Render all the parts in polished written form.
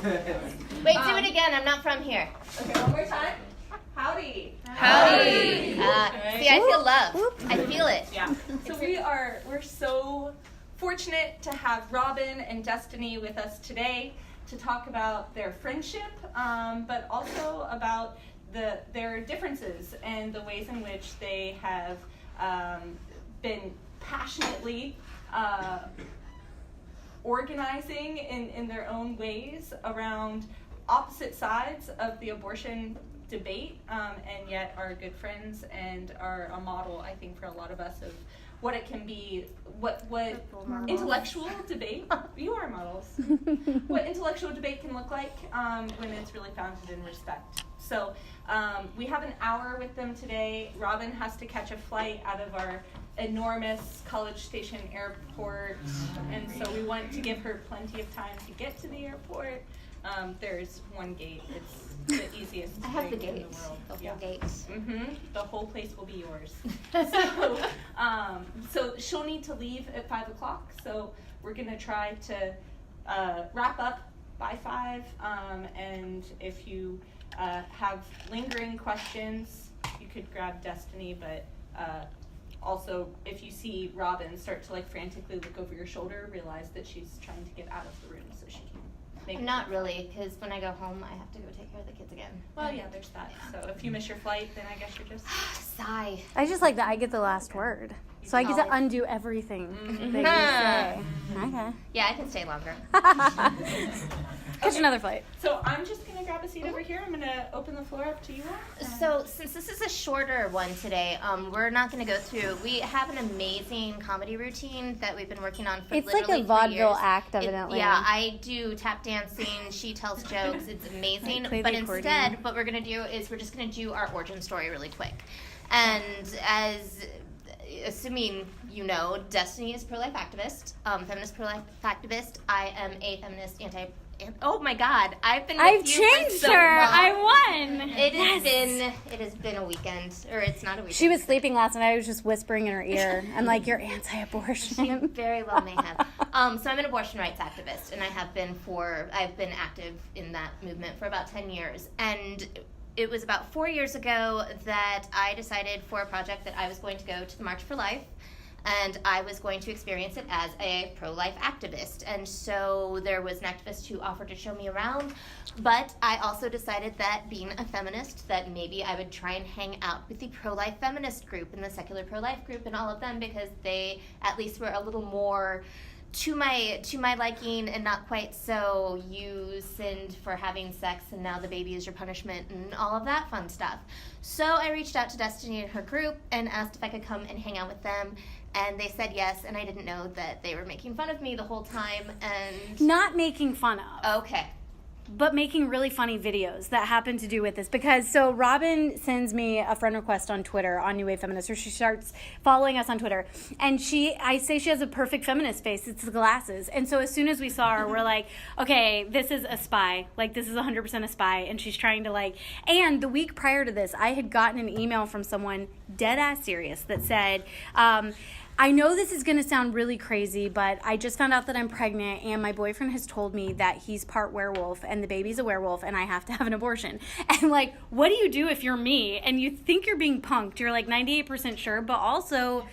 Wait, do it again. I'm not from here. Okay, one more time. Howdy. Howdy. See, I feel love. I feel it. Yeah. So we're so fortunate to have Robin and Destiny with us today to talk about their friendship, but also about their differences and the ways in which they have been passionately organizing in their own ways around opposite sides of the abortion debate, and yet are good friends and are a model, I think, for a lot of us of what it can be, what intellectual debate, you are models, what intellectual debate can look like when it's really founded in respect. So we have an hour with them today. Robin has to catch a flight out of our enormous College Station airport, and so we want to give her plenty of time to get to the airport. There's one gate. It's the easiest I have the thing in the gates. world. The whole Yeah. gates. The whole place will be yours. So she'll need to leave at 5 o'clock. So we're going to try to wrap up by 5. And if you have lingering questions, you could grab Destiny. But also, if you see Robin start to frantically look over your shoulder, realize that she's trying to get out of the room so she can. Not really, because when I go home, I have to go take care of the kids again. Well, yeah, there's that. So if you miss your flight, then I guess you're just... Sigh. I just like that I get the last word. So I get to undo everything that you say. Okay. Yeah, I can stay longer. Catch another flight. So I'm just going to grab a seat over here. I'm going to open the floor up to you all. So since this is a shorter one today, we're not going to go through. We have an amazing comedy routine that we've been working on for It's literally like a vaudeville 3 years. act, evidently. Yeah, I do tap dancing. She tells jokes. It's amazing. I play But the accordion. instead, what we're going to do is we're just going to do our origin story really quick. And as assuming you know, Destiny is pro-life activist, feminist pro-life activist. I am a feminist oh my God! I've been. I've with you for changed so her. long. I won. It has been a weekend, or it's not a weekend. She was sleeping last night. I was just whispering in her ear. I'm like, you're anti-abortion. She very well may have. So I'm an abortion rights activist, and I've been active in that movement for about 10 years. And it was about 4 years ago that I decided for a project that I was going to go to the March for Life. And I was going to experience it as a pro-life activist. And so there was an activist who offered to show me around. But I also decided that being a feminist, that maybe I would try and hang out with the pro-life feminist group and the secular pro-life group and all of them, because they at least were a little more to my liking and not quite so you sinned for having sex and now the baby is your punishment and all of that fun stuff. So I reached out to Destiny and her group and asked if I could come and hang out with them. And they said yes, and I didn't know that they were making fun of me the whole time. And Not making fun of. Okay. But making really funny videos that happen to do with this. Because, so Robin sends me a friend request on Twitter, on New Wave Feminist, or she starts following us on Twitter. And I say she has a perfect feminist face. It's the glasses. And so as soon as we saw her, we're like, okay, this is a spy. Like, this is 100% a spy. And she's trying to, and the week prior to this, I had gotten an email from someone dead ass serious that said, I know this is going to sound really crazy, but I just found out that I'm pregnant, and my boyfriend has told me that he's part werewolf, and the baby's a werewolf, and I have to have an abortion. And, what do you do if you're me, and you think you're being punked? You're, 98% sure, but also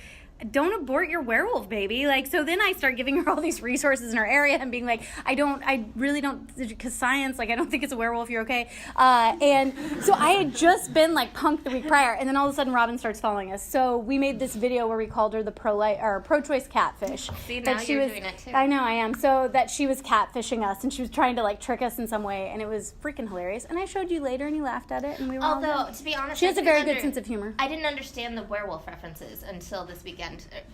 don't abort your werewolf baby. So then I start giving her all these resources in her area and being I really don't, because science, I don't think it's a werewolf, you're okay. And so I had just been punked the week prior, and then all of a sudden Robin starts following us. So we made this video where we called her the pro-choice catfish. See, now you're doing it too. I know, I am. So that she was catfishing us, and she was trying to trick us in some way, and it was freaking hilarious. And I showed you later, and you laughed at it, and we were all Although, good. to be honest, She has a very good sense of humor. I didn't understand the werewolf references until this weekend.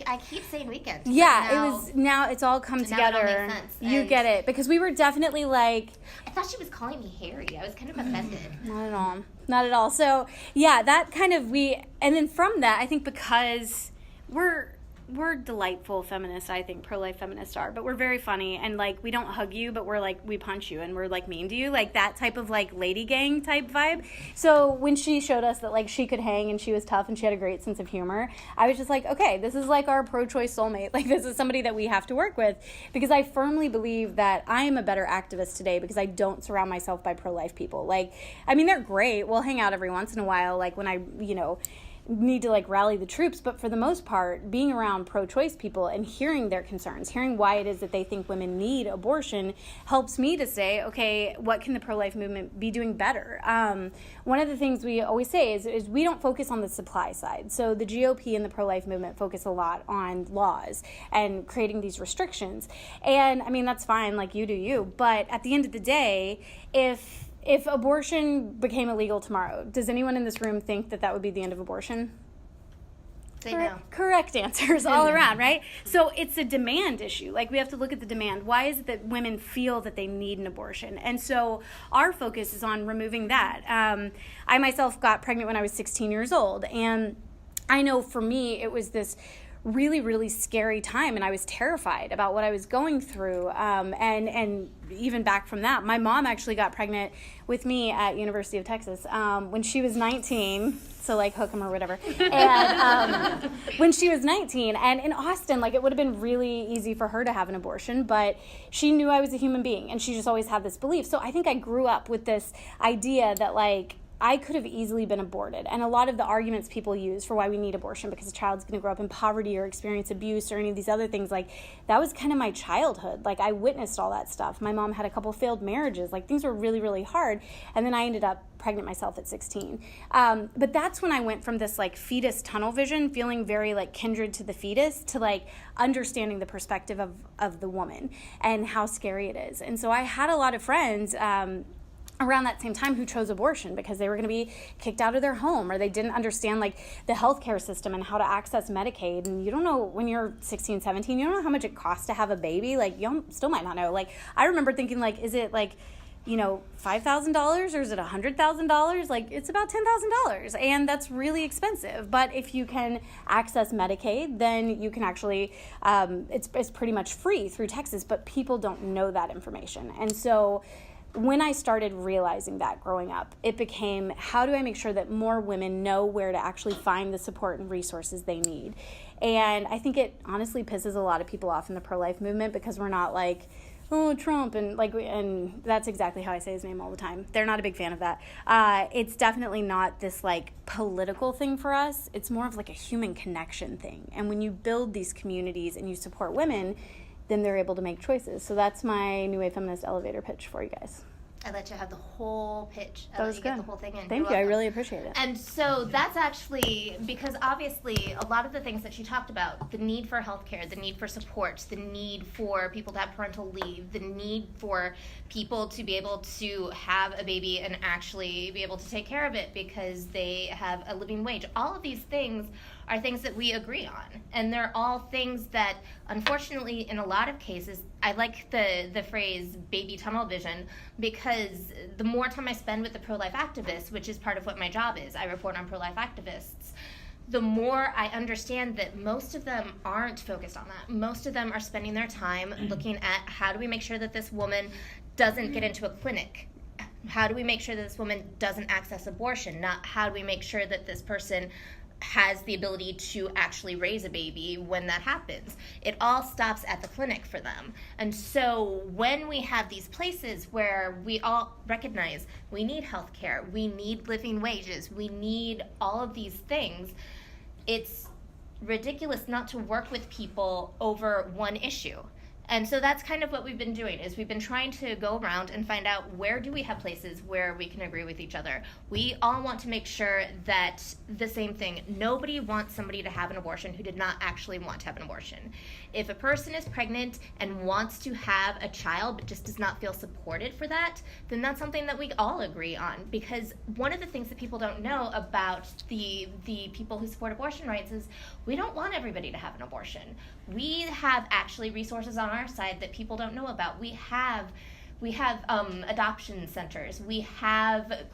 I keep saying weekend. Yeah, now it's all come together. It all makes sense. You get it, because we were definitely I thought she was calling me Harry. I was kind of offended. Not at all. So yeah, that kind of and then from that, I think because we're delightful feminists, I think pro-life feminists are, but we're very funny, and like we don't hug you, but we're like we punch you and we're like mean to you, like that type of like lady gang type vibe. So when she showed us that like she could hang and she was tough and she had a great sense of humor, I was just like, okay, this is like our pro-choice soulmate. Like this is somebody that we have to work with, because I firmly believe that I am a better activist today because I don't surround myself by pro-life people. Like, I mean, they're great. We'll hang out every once in a while, like when I, need to like rally the troops, but for the most part, being around pro-choice people and hearing their concerns, hearing why it is that they think women need abortion, helps me to say, okay, what can the pro-life movement be doing better? One of the things we always say is we don't focus on the supply side. So the GOP and the pro-life movement focus a lot on laws and creating these restrictions. And I mean, that's fine, like you do you, but at the end of the day, if abortion became illegal tomorrow, does anyone in this room think that would be the end of abortion? Say no. Correct answers all around, right? So it's a demand issue. Like we have to look at the demand. Why is it that women feel that they need an abortion? And so our focus is on removing that. I myself got pregnant when I was 16 years old, and I know for me it was this really, really scary time, and I was terrified about what I was going through. And even back from that, my mom actually got pregnant with me at University of Texas when she was 19. So like hook 'em or whatever. And when she was 19, and in Austin, like it would have been really easy for her to have an abortion, but she knew I was a human being, and she just always had this belief. So I think I grew up with this idea that like I could have easily been aborted. And a lot of the arguments people use for why we need abortion, because a child's going to grow up in poverty or experience abuse or any of these other things, like that was kind of my childhood. Like I witnessed all that stuff. My mom had a couple failed marriages. Like things were really, really hard. And then I ended up pregnant myself at 16. But that's when I went from this like fetus tunnel vision, feeling very like kindred to the fetus, to like understanding the perspective of the woman and how scary it is. And so I had a lot of friends around that same time who chose abortion because they were going to be kicked out of their home, or they didn't understand like the healthcare system and how to access Medicaid. And you don't know, when you're 16, 17, you don't know how much it costs to have a baby. Like you still might not know. Like I remember thinking like, is it like, $5,000 or is it $100,000? Like it's about $10,000, and that's really expensive. But if you can access Medicaid, then you can actually, it's pretty much free through Texas, but people don't know that information. And so when I started realizing that growing up, it became, how do I make sure that more women know where to actually find the support and resources they need? And I think it honestly pisses a lot of people off in the pro-life movement, because we're not like, oh, Trump, and that's exactly how I say his name all the time. They're not a big fan of that. It's definitely not this like political thing for us. It's more of like a human connection thing. And when you build these communities and you support women, then they're able to make choices. So that's my New Wave Feminist elevator pitch for you guys. I let you have the whole pitch. That was good. Get the whole thing in. Thank you. I really appreciate it. And so that's actually, because obviously a lot of the things that she talked about, the need for healthcare, the need for support, the need for people to have parental leave, the need for people to be able to have a baby and actually be able to take care of it because they have a living wage. All of these things are things that we agree on. And they're all things that, unfortunately, in a lot of cases, I like the phrase baby tunnel vision, because the more time I spend with the pro-life activists, which is part of what my job is, I report on pro-life activists, the more I understand that most of them aren't focused on that. Most of them are spending their time looking at, how do we make sure that this woman doesn't get into a clinic? How do we make sure that this woman doesn't access abortion? Not how do we make sure that this person has the ability to actually raise a baby when that happens. It all stops at the clinic for them. And so when we have these places where we all recognize we need health care, we need living wages, we need all of these things, it's ridiculous not to work with people over one issue. And so that's kind of what we've been doing, is we've been trying to go around and find out, where do we have places where we can agree with each other. We all want to make sure that the same thing. Nobody wants somebody to have an abortion who did not actually want to have an abortion. If a person is pregnant and wants to have a child but just does not feel supported for that, then that's something that we all agree on. Because one of the things that people don't know about the people who support abortion rights is we don't want everybody to have an abortion. We have actually resources on our side that people don't know about. We have adoption centers. We have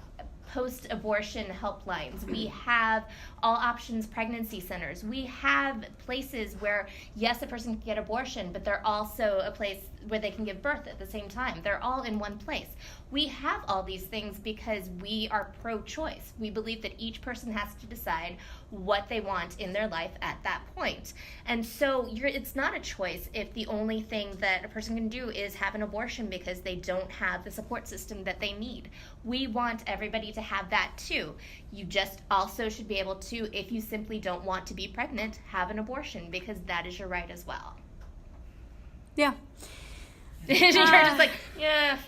post-abortion helplines. We have all options pregnancy centers. We have places where, yes, a person can get abortion, but they're also a place where they can give birth at the same time. They're all in one place. We have all these things because we are pro-choice. We believe that each person has to decide what they want in their life at that point. And so it's not a choice if the only thing that a person can do is have an abortion because they don't have the support system that they need. We want everybody to have that too. You just also should be able to, if you simply don't want to be pregnant, have an abortion, because that is your right as well. Yeah. You're just like, yeah.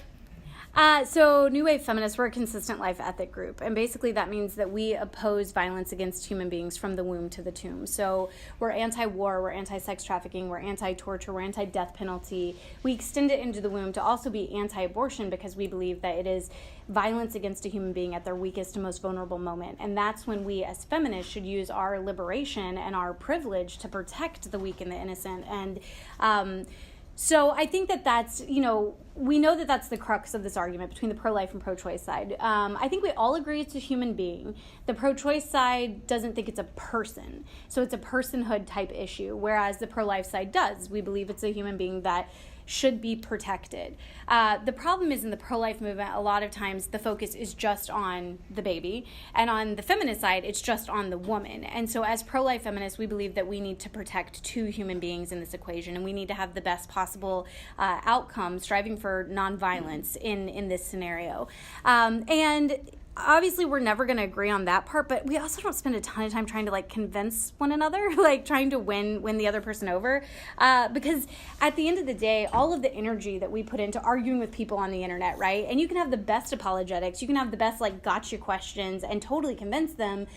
So New Wave Feminists, we're a consistent life ethic group, and basically that means that we oppose violence against human beings from the womb to the tomb. So we're anti-war, we're anti-sex trafficking, we're anti-torture, we're anti-death penalty. We extend it into the womb to also be anti-abortion because we believe that it is violence against a human being at their weakest and most vulnerable moment. And that's when we as feminists should use our liberation and our privilege to protect the weak and the innocent. And so I think that that's, we know that that's the crux of this argument between the pro-life and pro-choice side. I think we all agree it's a human being. The pro-choice side doesn't think it's a person. So it's a personhood type issue, whereas the pro-life side does. We believe it's a human being that should be protected. The problem is in the pro-life movement, a lot of times the focus is just on the baby, and on the feminist side, it's just on the woman. And so as pro-life feminists, we believe that we need to protect two human beings in this equation, and we need to have the best possible outcome, striving for nonviolence in this scenario. And obviously we're never going to agree on that part, but we also don't spend a ton of time trying to convince one another, trying to win the other person over, because at the end of the day, all of the energy that we put into arguing with people on the internet, right? And you can have the best apologetics, you can have the best gotcha questions and totally convince them,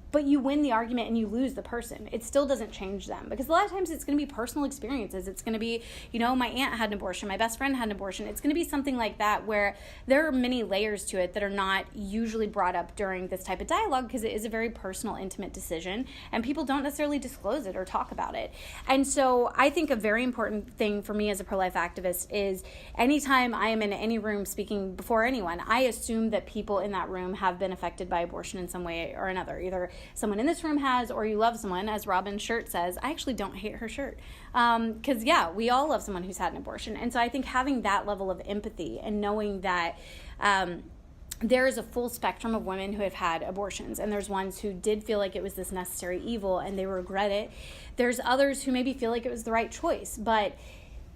but you win the argument and you lose the person. It still doesn't change them, because a lot of times it's going to be personal experiences. It's going to be, my aunt had an abortion, my best friend had an abortion. It's going to be something like that, where there are many layers to it that are not usually brought up during this type of dialogue, because it is a very personal, intimate decision, and people don't necessarily disclose it or talk about it. And so I think a very important thing for me as a pro-life activist is anytime I am in any room speaking before anyone, I assume that people in that room have been affected by abortion in some way or another. Either someone in this room has, or you love someone, as Robin's shirt says. I actually don't hate her shirt, because we all love someone who's had an abortion. And so I think having that level of empathy and knowing that there is a full spectrum of women who have had abortions, and there's ones who did feel like it was this necessary evil and they regret it. There's others who maybe feel like it was the right choice, but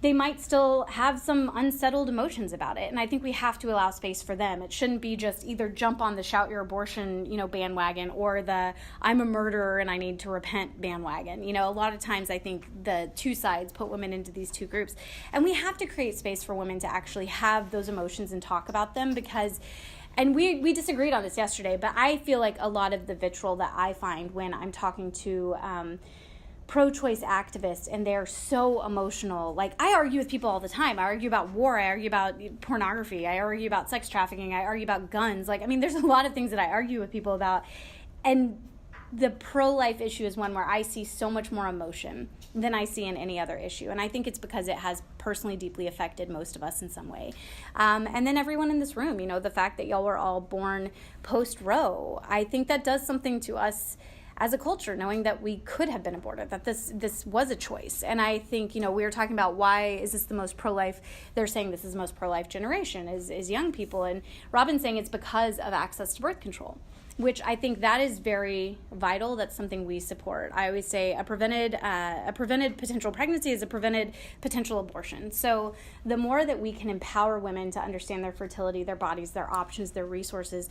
they might still have some unsettled emotions about it. And I think we have to allow space for them. It shouldn't be just either jump on the shout your abortion, bandwagon, or the I'm a murderer and I need to repent bandwagon. A lot of times I think the two sides put women into these two groups. And we have to create space for women to actually have those emotions and talk about them, because and we disagreed on this yesterday, but I feel like a lot of the vitriol that I find when I'm talking to pro-choice activists, and they're so emotional. I argue with people all the time. I argue about war. I argue about pornography. I argue about sex trafficking. I argue about guns. There's a lot of things that I argue with people about. And the pro-life issue is one where I see so much more emotion than I see in any other issue. And I think it's because it has personally deeply affected most of us in some way. And then everyone in this room, the fact that y'all were all born post-Roe, I think that does something to us as a culture, knowing that we could have been aborted, that this was a choice. And I think, we were talking about why is this the most pro-life, they're saying this is the most pro-life generation, is young people. And Robin's saying it's because of access to birth control, which I think that is very vital. That's something we support. I always say a prevented potential pregnancy is a prevented potential abortion. So the more that we can empower women to understand their fertility, their bodies, their options, their resources,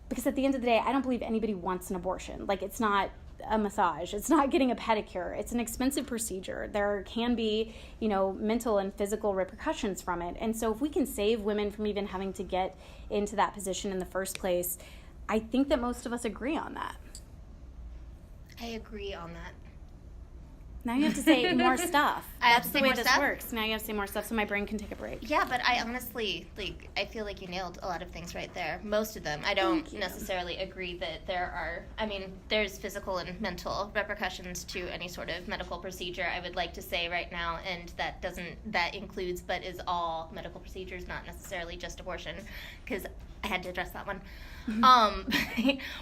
because at the end of the day, I don't believe anybody wants an abortion. It's not a massage. It's not getting a pedicure. It's an expensive procedure. There can be, mental and physical repercussions from it. And so if we can save women from even having to get into that position in the first place, I think that most of us agree on that. I agree on that. Now you have to say more stuff. I have to say more That's the way this works. Now you have to say more stuff so my brain can take a break. Yeah, but I honestly, I feel like you nailed a lot of things right there. Most of them. I don't necessarily agree that there are, there's physical and mental repercussions to any sort of medical procedure, I would like to say right now, and that includes, but is all medical procedures, not necessarily just abortion, because I had to address that one.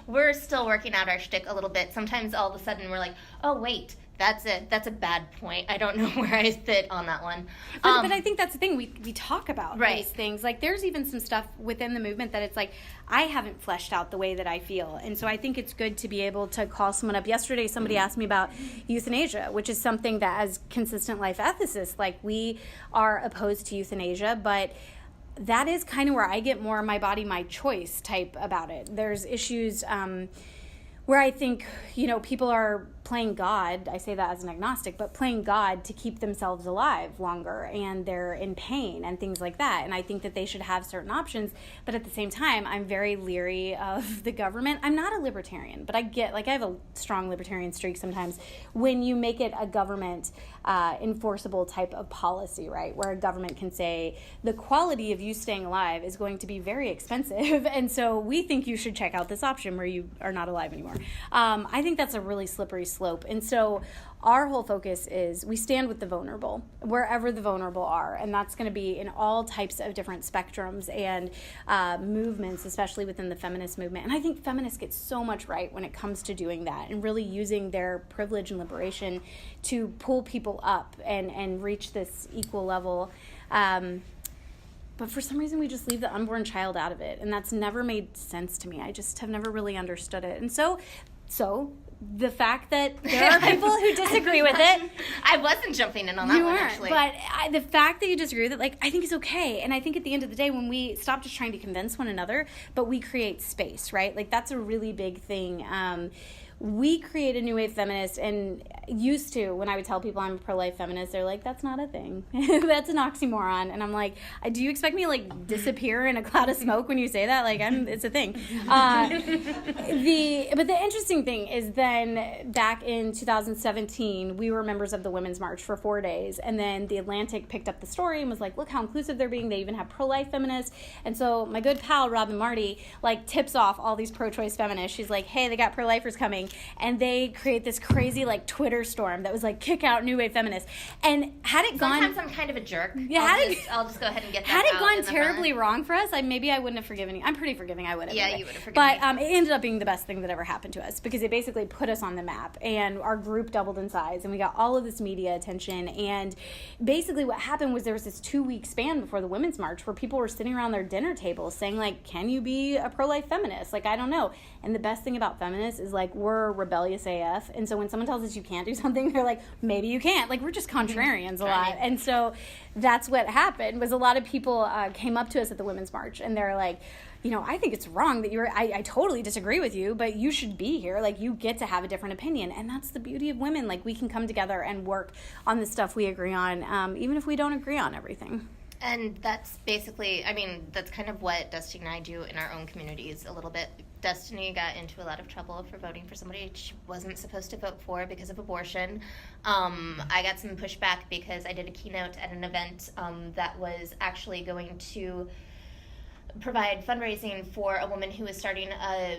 We're still working out our shtick a little bit. Sometimes all of a sudden we're like, oh wait, that's a bad point. I don't know where I fit on that one. But I think that's the thing. We talk about Right. these things. Like, there's even some stuff within the movement that it's like, I haven't fleshed out the way that I feel. And so I think it's good to be able to call someone up. Yesterday, somebody asked me about euthanasia, which is something that, as consistent life ethicists, like, we are opposed to euthanasia, but that is kind of where I get more my body, my choice type about it. There's issues where I think, people are playing God. I say that as an agnostic, but playing God to keep themselves alive longer, and they're in pain and things like that. And I think that they should have certain options. But at the same time, I'm very leery of the government. I'm not a libertarian, but I have a strong libertarian streak sometimes when you make it a government enforceable type of policy, right? Where a government can say the quality of you staying alive is going to be very expensive. And so we think you should check out this option where you are not alive anymore. I think that's a really slippery slope. And so our whole focus is we stand with the vulnerable, wherever the vulnerable are. And that's going to be in all types of different spectrums and movements, especially within the feminist movement. And I think feminists get so much right when it comes to doing that and really using their privilege and liberation to pull people up and reach this equal level. But for some reason, we just leave the unborn child out of it. And that's never made sense to me. I just have never really understood it. And so the fact that there are people who disagree with it. I wasn't jumping in on that one, actually. But the fact that you disagree with it, I think is okay. And I think at the end of the day, when we stop just trying to convince one another, but we create space, right? That's a really big thing. We create a new wave feminist, and used to, when I would tell people I'm a pro-life feminist, they're like, that's not a thing. That's an oxymoron. And I'm like, do you expect me to disappear in a cloud of smoke when you say that? It's a thing. But the interesting thing is then back in 2017, we were members of the Women's March for 4 days. And then the Atlantic picked up the story and was like, look how inclusive they're being. They even have pro-life feminists. And so my good pal, Robin Marty, tips off all these pro-choice feminists. She's like, hey, they got pro-lifers coming. And they create this crazy Twitter storm that was kick out new wave feminists. And had it gone, sometimes I'm kind of a jerk. Yeah, I'll just go ahead and get that. Had it out gone in the terribly front. wrong for us, maybe I wouldn't have forgiven you. I'm pretty forgiving. I would have. Yeah, you would have forgiven But me. it ended up being the best thing that ever happened to us because it basically put us on the map, and our group doubled in size, and we got all of this media attention. And basically, what happened was there was this 2-week span before the Women's March where people were sitting around their dinner tables saying can you be a pro-life feminist? I don't know. And the best thing about feminists is we're rebellious AF. And so when someone tells us you can't do something, they're like, maybe you can't. We're just contrarians a lot. And so that's what happened was a lot of people came up to us at the Women's March, and they're like, I think it's wrong that I totally disagree with you, but you should be here. You get to have a different opinion. And that's the beauty of women. We can come together and work on the stuff we agree on, even if we don't agree on everything. And that's basically, that's kind of what Destiny and I do in our own communities a little bit. Destiny got into a lot of trouble for voting for somebody she wasn't supposed to vote for because of abortion. I got some pushback because I did a keynote at an event that was actually going to provide fundraising for a woman who was starting a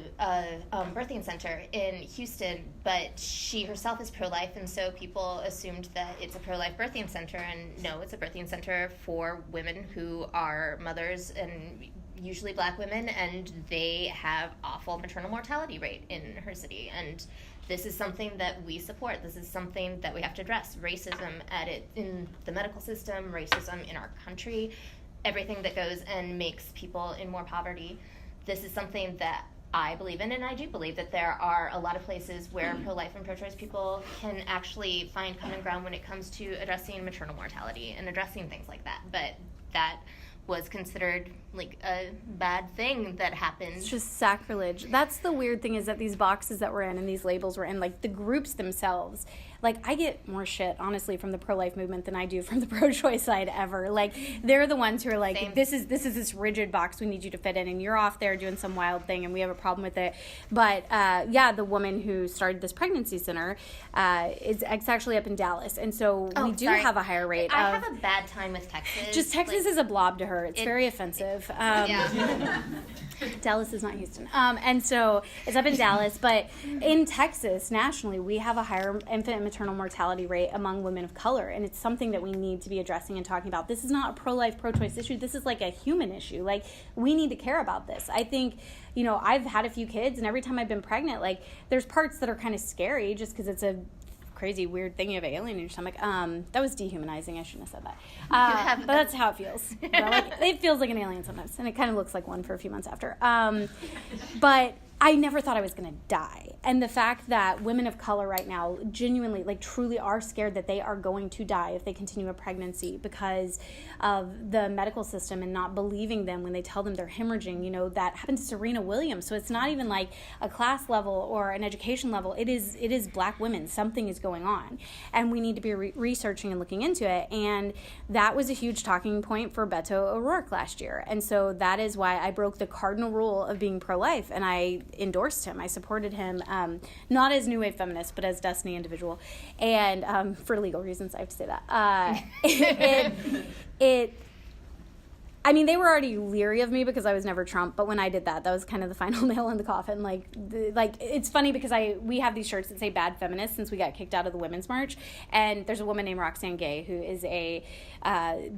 birthing center in Houston, but she herself is pro-life, and so people assumed that it's a pro-life birthing center, and no, it's a birthing center for women who are mothers, and usually black women, and they have awful maternal mortality rate in her city, and this is something that we support. This is something that we have to address. Racism in the medical system, racism in our country, everything that goes and makes people in more poverty. This is something that I believe in, and I do believe that there are a lot of places where pro-life and pro-choice people can actually find common ground when it comes to addressing maternal mortality and addressing things like that. But that was considered a bad thing that happened. It's just sacrilege. That's the weird thing, is that these boxes that we're in and these labels we're in, the groups themselves, I get more shit, honestly, from the pro-life movement than I do from the pro-choice side ever. They're the ones who are Same. this is this rigid box we need you to fit in, and you're off there doing some wild thing, and we have a problem with it. But, the woman who started this pregnancy center, it's actually up in Dallas, and so we do have a higher rate. I have a bad time with Texas. Just Texas is a blob to her. It's very offensive. Yeah. Dallas is not Houston. And so it's up in Dallas, but in Texas, nationally, we have a higher infant and maternal mortality rate among women of color, and it's something that we need to be addressing and talking about. This is not a pro-life, pro-choice issue. This is like a human issue. Like, we need to care about this. I think, you know, I've had a few kids, and every time I've been pregnant, like, there's parts that are kind of scary just because it's a crazy weird thing. You have an alien in your stomach. That was dehumanizing. I shouldn't have said that. But that's how it feels. Like, it feels like an alien sometimes, and it kind of looks like one for a few months after. But I never thought I was going to die. And the fact that women of color right now genuinely, like, truly are scared that they are going to die if they continue a pregnancy because of the medical system and not believing them when they tell them they're hemorrhaging. You know, that happened to Serena Williams. So it's not even like a class level or an education level. It is Black women. Something is going on. And we need to be researching and looking into it. And that was a huge talking point for Beto O'Rourke last year. And so that is why I broke the cardinal rule of being pro-life, and I endorsed him. I supported him, not as New Wave feminist, but as Destiny individual, and for legal reasons, I have to say that. I mean, they were already leery of me because I was never Trump, but when I did that, that was kind of the final nail in the coffin. Like, it's funny because we have these shirts that say "Bad Feminist" since we got kicked out of the Women's March, and there's a woman named Roxane Gay who is a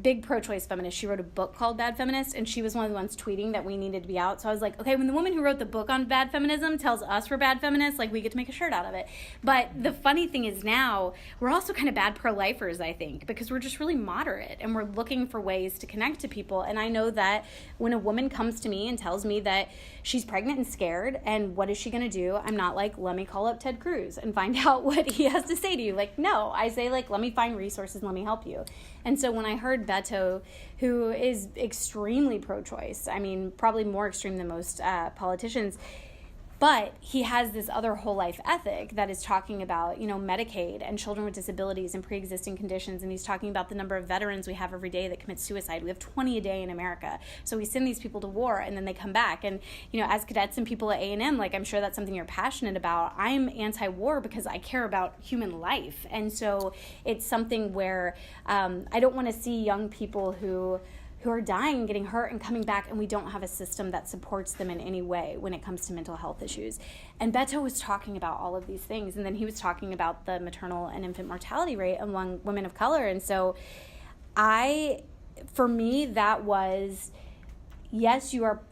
big pro-choice feminist. She wrote a book called Bad Feminist, and she was one of the ones tweeting that we needed to be out. So I was like, okay, when the woman who wrote the book on bad feminism tells us we're bad feminists, like, we get to make a shirt out of it. But the funny thing is now we're also kind of bad pro-lifers, I think, because we're just really moderate and we're looking for ways to connect to people. And I know that when a woman comes to me and tells me that she's pregnant and scared, and what is she going to do? I'm not like, let me call up Ted Cruz and find out what he has to say to you. Like, no, I say, like, let me find resources and let me help you. And so when I heard Beto, who is extremely pro-choice, I mean, probably more extreme than most politicians, but he has this other whole life ethic that is talking about, you know, Medicaid and children with disabilities and pre-existing conditions. And he's talking about the number of veterans we have every day that commit suicide. We have 20 a day in America. So we send these people to war and then they come back. And, you know, as cadets and people at A&M, like, I'm sure that's something you're passionate about. I'm anti-war because I care about human life. And so it's something where I don't want to see young people who are dying and getting hurt and coming back, and we don't have a system that supports them in any way when it comes to mental health issues. And Beto was talking about all of these things, and then he was talking about the maternal and infant mortality rate among women of color. And so for me, that was, yes, you are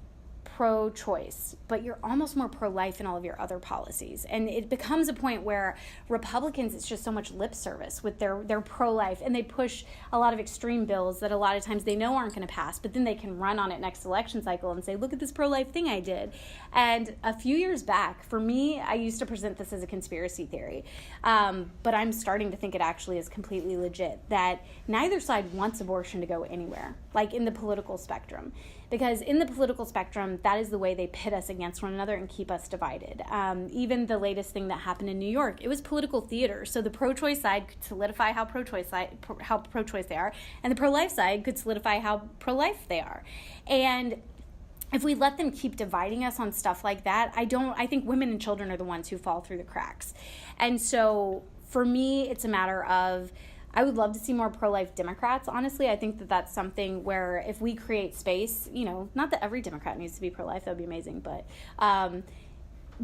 pro-choice, but you're almost more pro-life in all of your other policies. And it becomes a point where Republicans, it's just so much lip service with their pro-life, and they push a lot of extreme bills that a lot of times they know aren't going to pass, but then they can run on it next election cycle and say, look at this pro-life thing I did. And a few years back, for me, I used to present this as a conspiracy theory, but I'm starting to think it actually is completely legit, that neither side wants abortion to go anywhere, like in the political spectrum. Because in the political spectrum, that is the way they pit us against one another and keep us divided. Even the latest thing that happened in New York, it was political theater. So the pro-choice side could solidify how pro-choice they are, and the pro-life side could solidify how pro-life they are. And if we let them keep dividing us on stuff like that, I think women and children are the ones who fall through the cracks. And so for me, it's a matter of, I would love to see more pro-life Democrats, honestly. I think that that's something where if we create space, you know, not that every Democrat needs to be pro-life, that would be amazing, but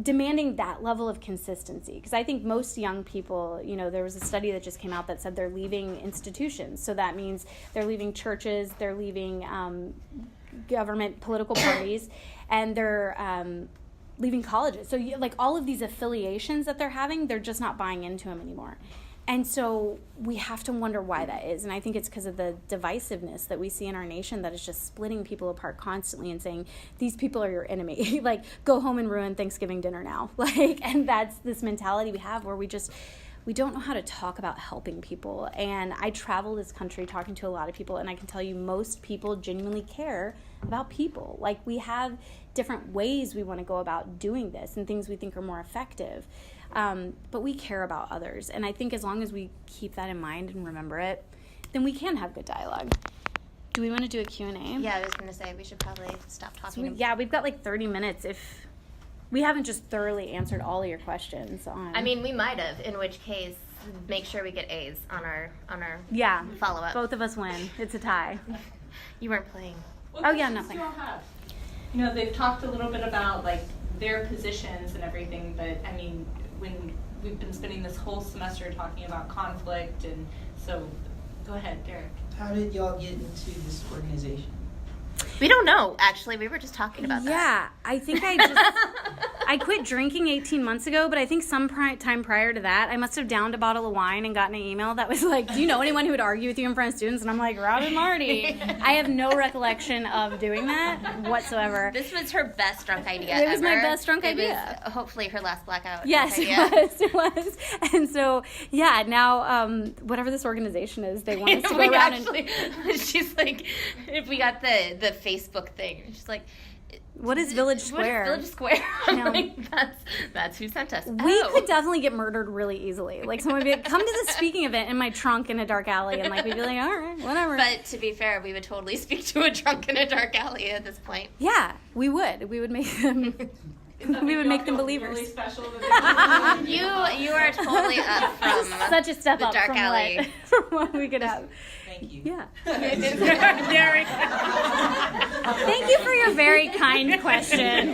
demanding that level of consistency. Because I think most young people, you know, there was a study that just came out that said they're leaving institutions. So that means they're leaving churches, they're leaving government political parties, and they're leaving colleges. So, like, all of these affiliations that they're having, they're just not buying into them anymore. And so we have to wonder why that is. And I think it's because of the divisiveness that we see in our nation that is just splitting people apart constantly and saying, these people are your enemy. Like, go home and ruin Thanksgiving dinner now. Like, and that's this mentality we have where we don't know how to talk about helping people. And I travel this country talking to a lot of people, and I can tell you most people genuinely care about people. Like, we have different ways we want to go about doing this and things we think are more effective. But we care about others. And I think as long as we keep that in mind and remember it, then we can have good dialogue. Do we want to do a Q&A? Yeah, I was going to say we should probably stop talking. We've got like 30 minutes if we haven't just thoroughly answered all of your questions. I mean, we might have, in which case, make sure we get A's on our follow-up. Both of us win. It's a tie. You weren't playing. What I'm not questions playing. do y'all have? they've talked a little bit about like their positions and everything, but I mean, when we've been spending this whole semester talking about conflict, and so go ahead, Derek. How did y'all get into this organization? We don't know, actually. We were just talking about that. Yeah, I think I quit drinking 18 months ago, but I think some time prior to that, I must have downed a bottle of wine and gotten an email that was like, do you know anyone who would argue with you in front of students? And I'm like, Rob and Marty. I have no recollection of doing that whatsoever. This was her best drunk idea It was ever. my best drunk idea. Was hopefully her last blackout. Yes, it was. And so, yeah, now whatever this organization is, they want us to go around and... She's like, if we got the Facebook thing, she's like, what is Village Square? Village Square. I'm like, that's who sent us. We could definitely get murdered really easily. Like, someone would be like, come to this speaking event in my trunk in a dark alley, and like we'd be like, all right, whatever. But to be fair, we would totally speak to a drunk in a dark alley at this point. Yeah, we would. We would make them. We would make them believers. Really special You are totally up from such a step the up dark from alley. what we could have. Thank you. Yeah. Derek. Thank you for your very kind question.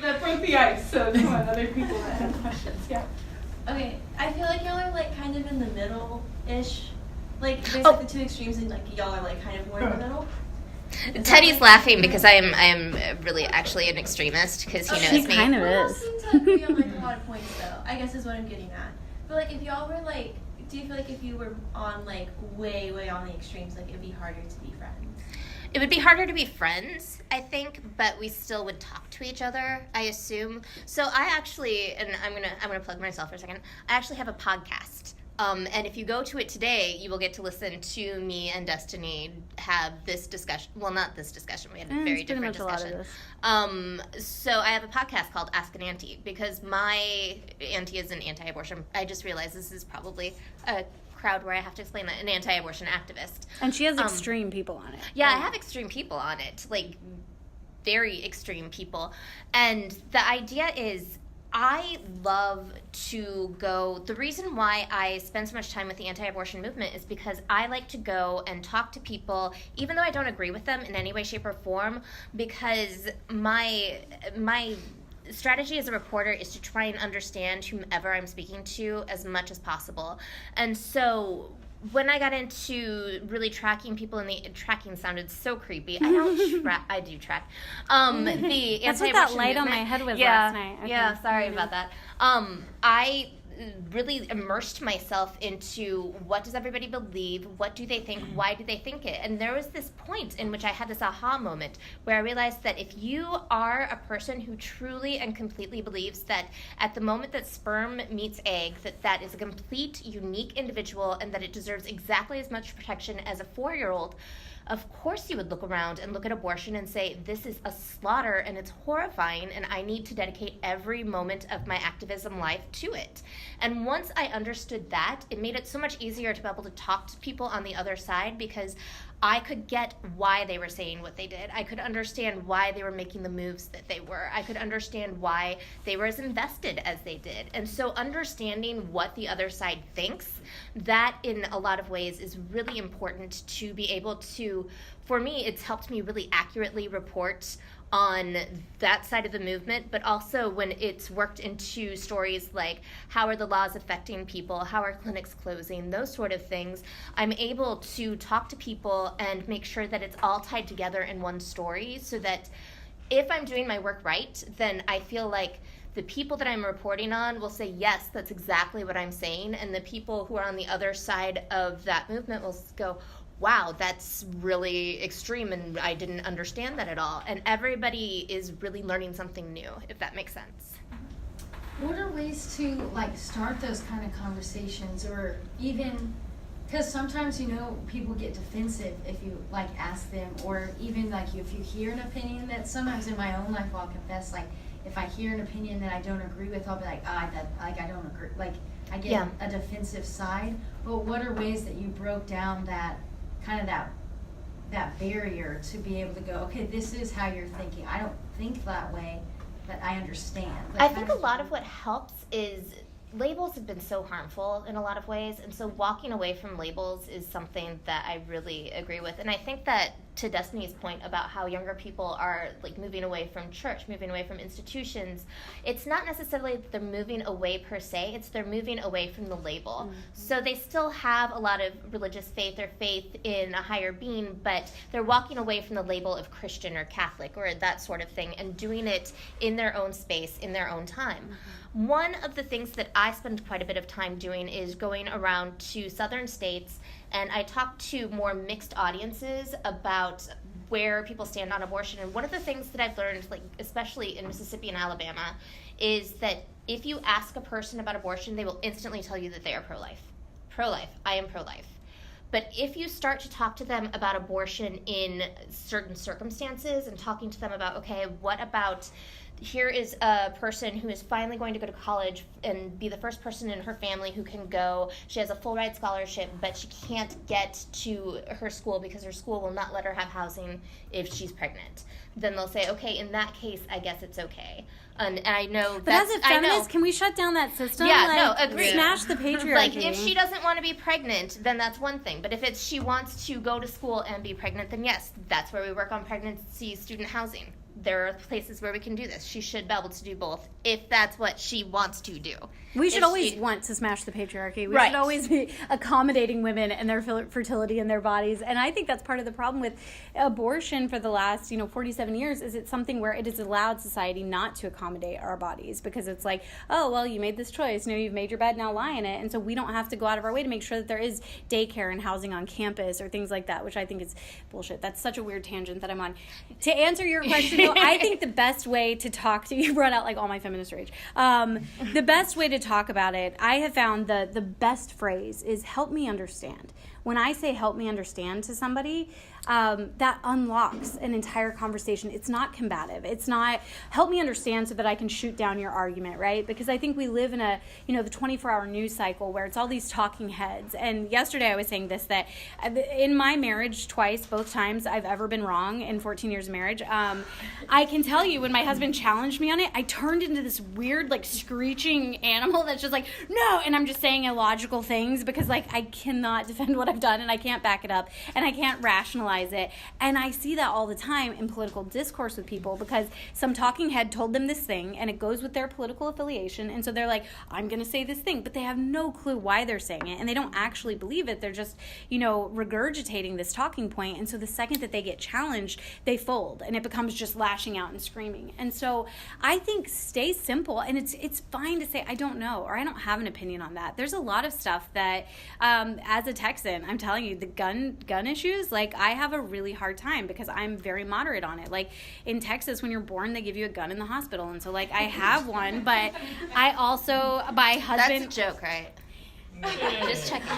That broke the ice, so come on, other people that have questions. Yeah. Okay, I feel like y'all are like kind of in the middle-ish. Like there's like the two extremes, and like y'all are like kind of more in the middle. Teddy's laughing because I am really actually an extremist because he knows me. She kind of We all is. seem to agree on like a lot of points, though. I guess is what I'm getting at. But like, if y'all were like, do you feel like if you were on like way on the extremes, like it'd be harder to be friends? It would be harder to be friends, I think, but we still would talk to each other, I assume. So I actually, and I'm gonna plug myself for a second. I actually have a podcast. And if you go to it today, you will get to listen to me and Destiny have this discussion. Well, not this discussion. We had a very different discussion. So I have a podcast called Ask an Auntie because my auntie is an anti-abortion. I just realized this is probably a crowd where I have to explain that, an anti-abortion activist. And she has extreme people on it. Yeah, I have extreme people on it, like very extreme people. And the idea is I love to go, the reason why I spend so much time with the anti-abortion movement is because I like to go and talk to people, even though I don't agree with them in any way, shape, or form, because my strategy as a reporter is to try and understand whomever I'm speaking to as much as possible. And so when I got into really tracking people, and the tracking sounded so creepy. I don't track. I do track. The That's what that light on my head was last night. Okay. Yeah, sorry about that. I really immersed myself into what does everybody believe, what do they think, why do they think it, and there was this point in which I had this aha moment where I realized that if you are a person who truly and completely believes that at the moment that sperm meets egg, that is a complete, unique individual and that it deserves exactly as much protection as a 4-year-old, of course you would look around and look at abortion and say, this is a slaughter and it's horrifying and I need to dedicate every moment of my activism life to it. And once I understood that, it made it so much easier to be able to talk to people on the other side because I could get why they were saying what they did. I could understand why they were making the moves that they were. I could understand why they were as invested as they did. And so understanding what the other side thinks, that in a lot of ways is really important to be able to, for me, it's helped me really accurately report on that side of the movement, but also when it's worked into stories like how are the laws affecting people, how are clinics closing, those sort of things, I'm able to talk to people and make sure that it's all tied together in one story so that if I'm doing my work right, then I feel like the people that I'm reporting on will say, yes, that's exactly what I'm saying, and the people who are on the other side of that movement will go, wow, that's really extreme and I didn't understand that at all. And everybody is really learning something new, if that makes sense. What are ways to like start those kind of conversations, or even, because sometimes, you know, people get defensive if you like ask them, or even like if you hear an opinion that sometimes in my own life I'll confess, like if I hear an opinion that I don't agree with, I'll be like, I don't agree. Like I get a defensive side. But what are ways that you broke down that kind of that barrier to be able to go, okay, this is how you're thinking. I don't think that way, but I understand. I think a lot of what helps is labels have been so harmful in a lot of ways, and so walking away from labels is something that I really agree with. And I think that to Destiny's point about how younger people are like moving away from church, moving away from institutions, it's not necessarily that they're moving away per se, it's they're moving away from the label. Mm-hmm. So they still have a lot of religious faith or faith in a higher being, but they're walking away from the label of Christian or Catholic or that sort of thing and doing it in their own space, in their own time. Mm-hmm. One of the things that I spend quite a bit of time doing is going around to southern states, and I talk to more mixed audiences about where people stand on abortion. And one of the things that I've learned, like especially in Mississippi and Alabama, is that if you ask a person about abortion, they will instantly tell you that they are pro-life. Pro-life. I am pro-life. But if you start to talk to them about abortion in certain circumstances and talking to them about, okay, what about, here is a person who is finally going to go to college and be the first person in her family who can go. She has a full ride scholarship, but she can't get to her school because her school will not let her have housing if she's pregnant. Then they'll say, okay, in that case, I guess it's okay. And I know but as a feminist, can we shut down that system? Yeah, like, no, agreed. Smash the patriarchy. Like, if she doesn't want to be pregnant, then that's one thing. But if it's she wants to go to school and be pregnant, then yes, that's where we work on pregnancy student housing. There are places where we can do this. She should be able to do both if that's what she wants to do. We should always want to smash the patriarchy. We should always be accommodating women and their fertility and their bodies. And I think that's part of the problem with abortion for the last, 47 years is it's something where it has allowed society not to accommodate our bodies because it's like, oh, well, you made this choice. You've made your bed, now lie in it. And so we don't have to go out of our way to make sure that there is daycare and housing on campus or things like that, which I think is bullshit. That's such a weird tangent that I'm on. To answer your question, though, I think the best way to talk to you brought out like all my feminist rage. The best way to talk about it, I have found the best phrase is help me understand. When I say help me understand to somebody, that unlocks an entire conversation. It's not combative. It's not help me understand so that I can shoot down your argument, right? Because I think we live in the 24-hour news cycle where it's all these talking heads. And yesterday I was saying this, that in my marriage twice, both times I've ever been wrong in 14 years of marriage, I can tell you when my husband challenged me on it, I turned into this weird like screeching animal that's just like, no, and I'm just saying illogical things because like I cannot defend what I've done and I can't back it up and I can't rationalize it. And I see that all the time in political discourse with people because some talking head told them this thing and it goes with their political affiliation, and so they're like, I'm going to say this thing, but they have no clue why they're saying it and they don't actually believe it. They're just, regurgitating this talking point, and so the second that they get challenged, they fold and it becomes just lashing out and screaming. And so I think stay simple, and it's fine to say I don't know or I don't have an opinion on that. There's a lot of stuff that as a Texan, I'm telling you, the gun issues, like I have a really hard time because I'm very moderate on it. Like in Texas, when you're born, they give you a gun in the hospital, and so like I have one, but I also, my husband. That's a joke, right? Just checking.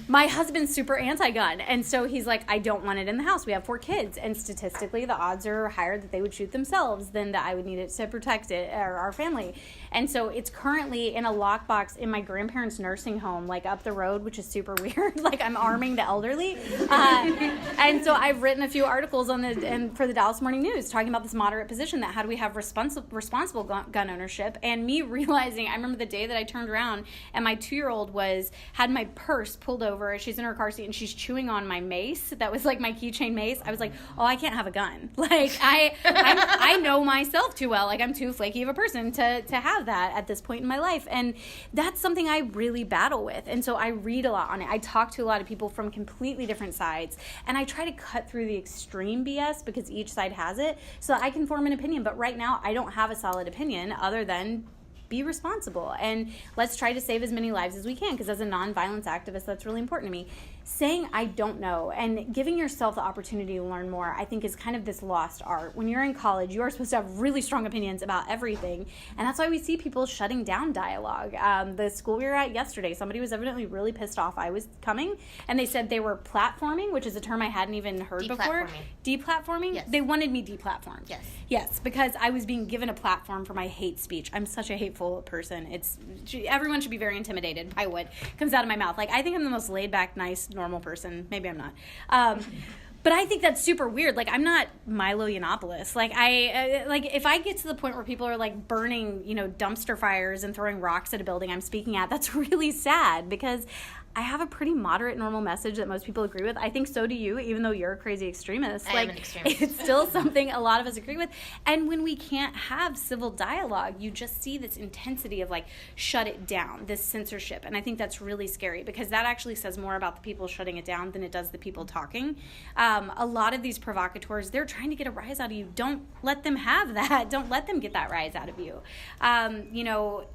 My husband's super anti-gun, and so he's like, I don't want it in the house. We have 4 kids, and statistically, the odds are higher that they would shoot themselves than that I would need it to protect it or our family. And so it's currently in a lockbox in my grandparents' nursing home, like up the road, which is super weird. Like I'm arming the elderly, and so I've written a few articles for the Dallas Morning News talking about this moderate position that how do we have responsible gun ownership, and me realizing, I remember the day that I turned around and my 2-year-old had my purse pulled over. She's in her car seat and she's chewing on my mace. That was like my keychain mace. I was like, oh, I can't have a gun. Like I know myself too well. Like I'm too flaky of a person to have that at this point in my life. And that's something I really battle with. And so I read a lot on it. I talk to a lot of people from completely different sides. And I try to cut through the extreme BS because each side has it so that I can form an opinion. But right now I don't have a solid opinion other than be responsible, and let's try to save as many lives as we can, because as a nonviolence activist, that's really important to me. Saying I don't know and giving yourself the opportunity to learn more, I think, is kind of this lost art. When you're in college, you are supposed to have really strong opinions about everything, and that's why we see people shutting down dialogue. The school we were at yesterday, somebody was evidently really pissed off I was coming, and they said they were platforming, which is a term I hadn't even heard before. Deplatforming? Yes. They wanted me deplatformed. Yes. Yes, because I was being given a platform for my hate speech. I'm such a hateful person. Everyone should be very intimidated by what comes out of my mouth. Like, I think I'm the most laid back, nice, normal person. Maybe I'm not. But I think that's super weird. Like, I'm not Milo Yiannopoulos. Like, if I get to the point where people are like burning, dumpster fires and throwing rocks at a building I'm speaking at, that's really sad because I have a pretty moderate, normal message that most people agree with. I think so do you, even though you're a crazy extremist. I am an extremist. It's still something a lot of us agree with. And when we can't have civil dialogue, you just see this intensity of like, shut it down, this censorship. And I think that's really scary because that actually says more about the people shutting it down than it does the people talking. A lot of these provocateurs, they're trying to get a rise out of you. Don't let them have that. Don't let them get that rise out of you. You know,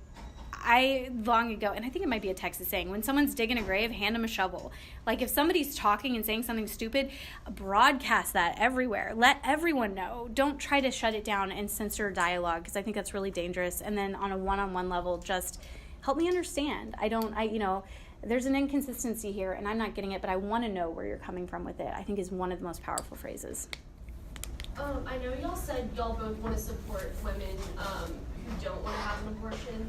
I long ago, and I think it might be a Texas saying, when someone's digging a grave, hand them a shovel. Like if somebody's talking and saying something stupid, broadcast that everywhere. Let everyone know. Don't try to shut it down and censor dialogue because I think that's really dangerous. And then on a one-on-one level, just help me understand. You know, there's an inconsistency here and I'm not getting it, but I want to know where you're coming from with it. I think is one of the most powerful phrases. I know y'all said y'all both want to support women who don't want to have an abortion.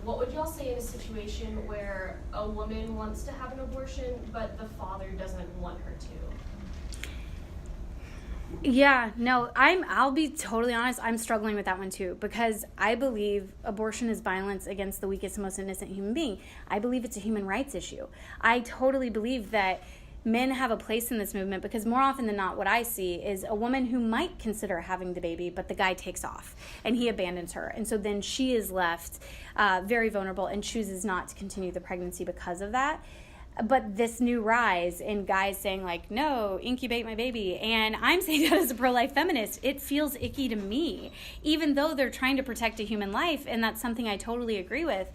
What would y'all say in a situation where a woman wants to have an abortion, but the father doesn't want her to? Yeah, no, I'll be totally honest, I'm struggling with that one too, because I believe abortion is violence against the weakest, most innocent human being. I believe it's a human rights issue. I totally believe that men have a place in this movement because more often than not what I see is a woman who might consider having the baby, but the guy takes off and he abandons her. And so then she is left very vulnerable and chooses not to continue the pregnancy because of that. But this new rise in guys saying like, no, incubate my baby. And I'm saying that as a pro-life feminist, it feels icky to me, even though they're trying to protect a human life. And that's something I totally agree with.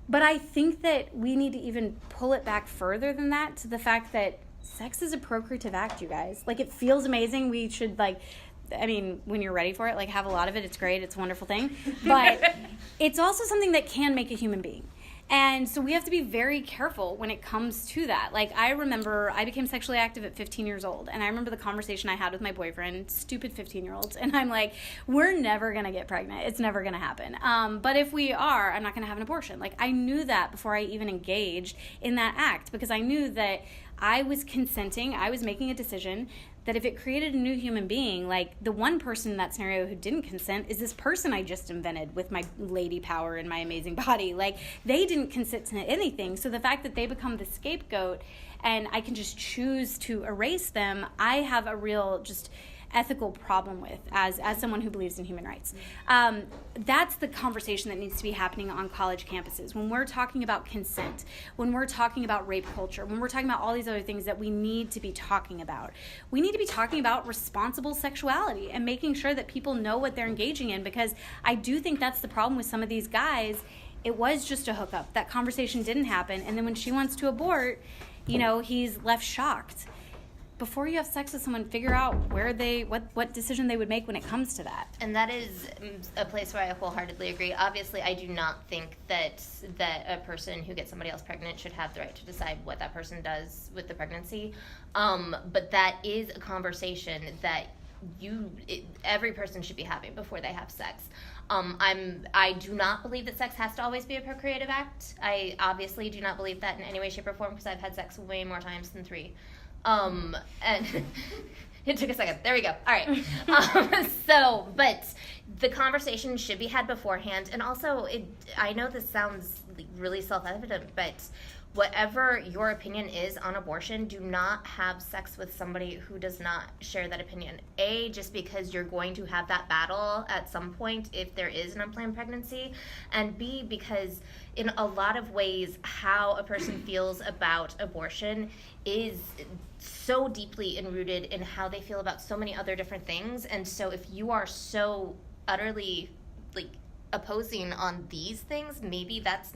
But I think that we need to even pull it back further than that to the fact that sex is a procreative act, you guys. Like, it feels amazing. We should, like, I mean, when you're ready for it, like, have a lot of it. It's great. It's a wonderful thing. But it's also something that can make a human being. And so we have to be very careful when it comes to that. Like, I remember I became sexually active at 15 years old. And I remember the conversation I had with my boyfriend, stupid 15-year-olds. And I'm like, we're never going to get pregnant. It's never going to happen. But if we are, I'm not going to have an abortion. Like, I knew that before I even engaged in that act because I knew that I was consenting. I was making a decision that if it created a new human being, like the one person in that scenario who didn't consent is this person I just invented with my lady power and my amazing body. Like, they didn't consent to anything. So the fact that they become the scapegoat and I can just choose to erase them, I have a real just ethical problem with as someone who believes in human rights. That's the conversation that needs to be happening on college campuses. When we're talking about consent, when we're talking about rape culture, when we're talking about all these other things that we need to be talking about, we need to be talking about responsible sexuality and making sure that people know what they're engaging in, because I do think that's the problem with some of these guys. It was just a hookup. That conversation didn't happen. And then when she wants to abort, you know, he's left shocked. Before you have sex with someone, figure out what decision they would make when it comes to that. And that is a place where I wholeheartedly agree. Obviously, I do not think that a person who gets somebody else pregnant should have the right to decide what that person does with the pregnancy. But that is a conversation that every person should be having before they have sex. I do not believe that sex has to always be a procreative act. I obviously do not believe that in any way, shape, or form because I've had sex way more times than 3. And it took a second. There we go. All right. But the conversation should be had beforehand. And also, I know this sounds really self-evident, but whatever your opinion is on abortion, do not have sex with somebody who does not share that opinion. A, just because you're going to have that battle at some point if there is an unplanned pregnancy. And B, because in a lot of ways, how a person feels about abortion is so deeply enrooted in how they feel about so many other different things. And so if you are so utterly opposing on these things, maybe that's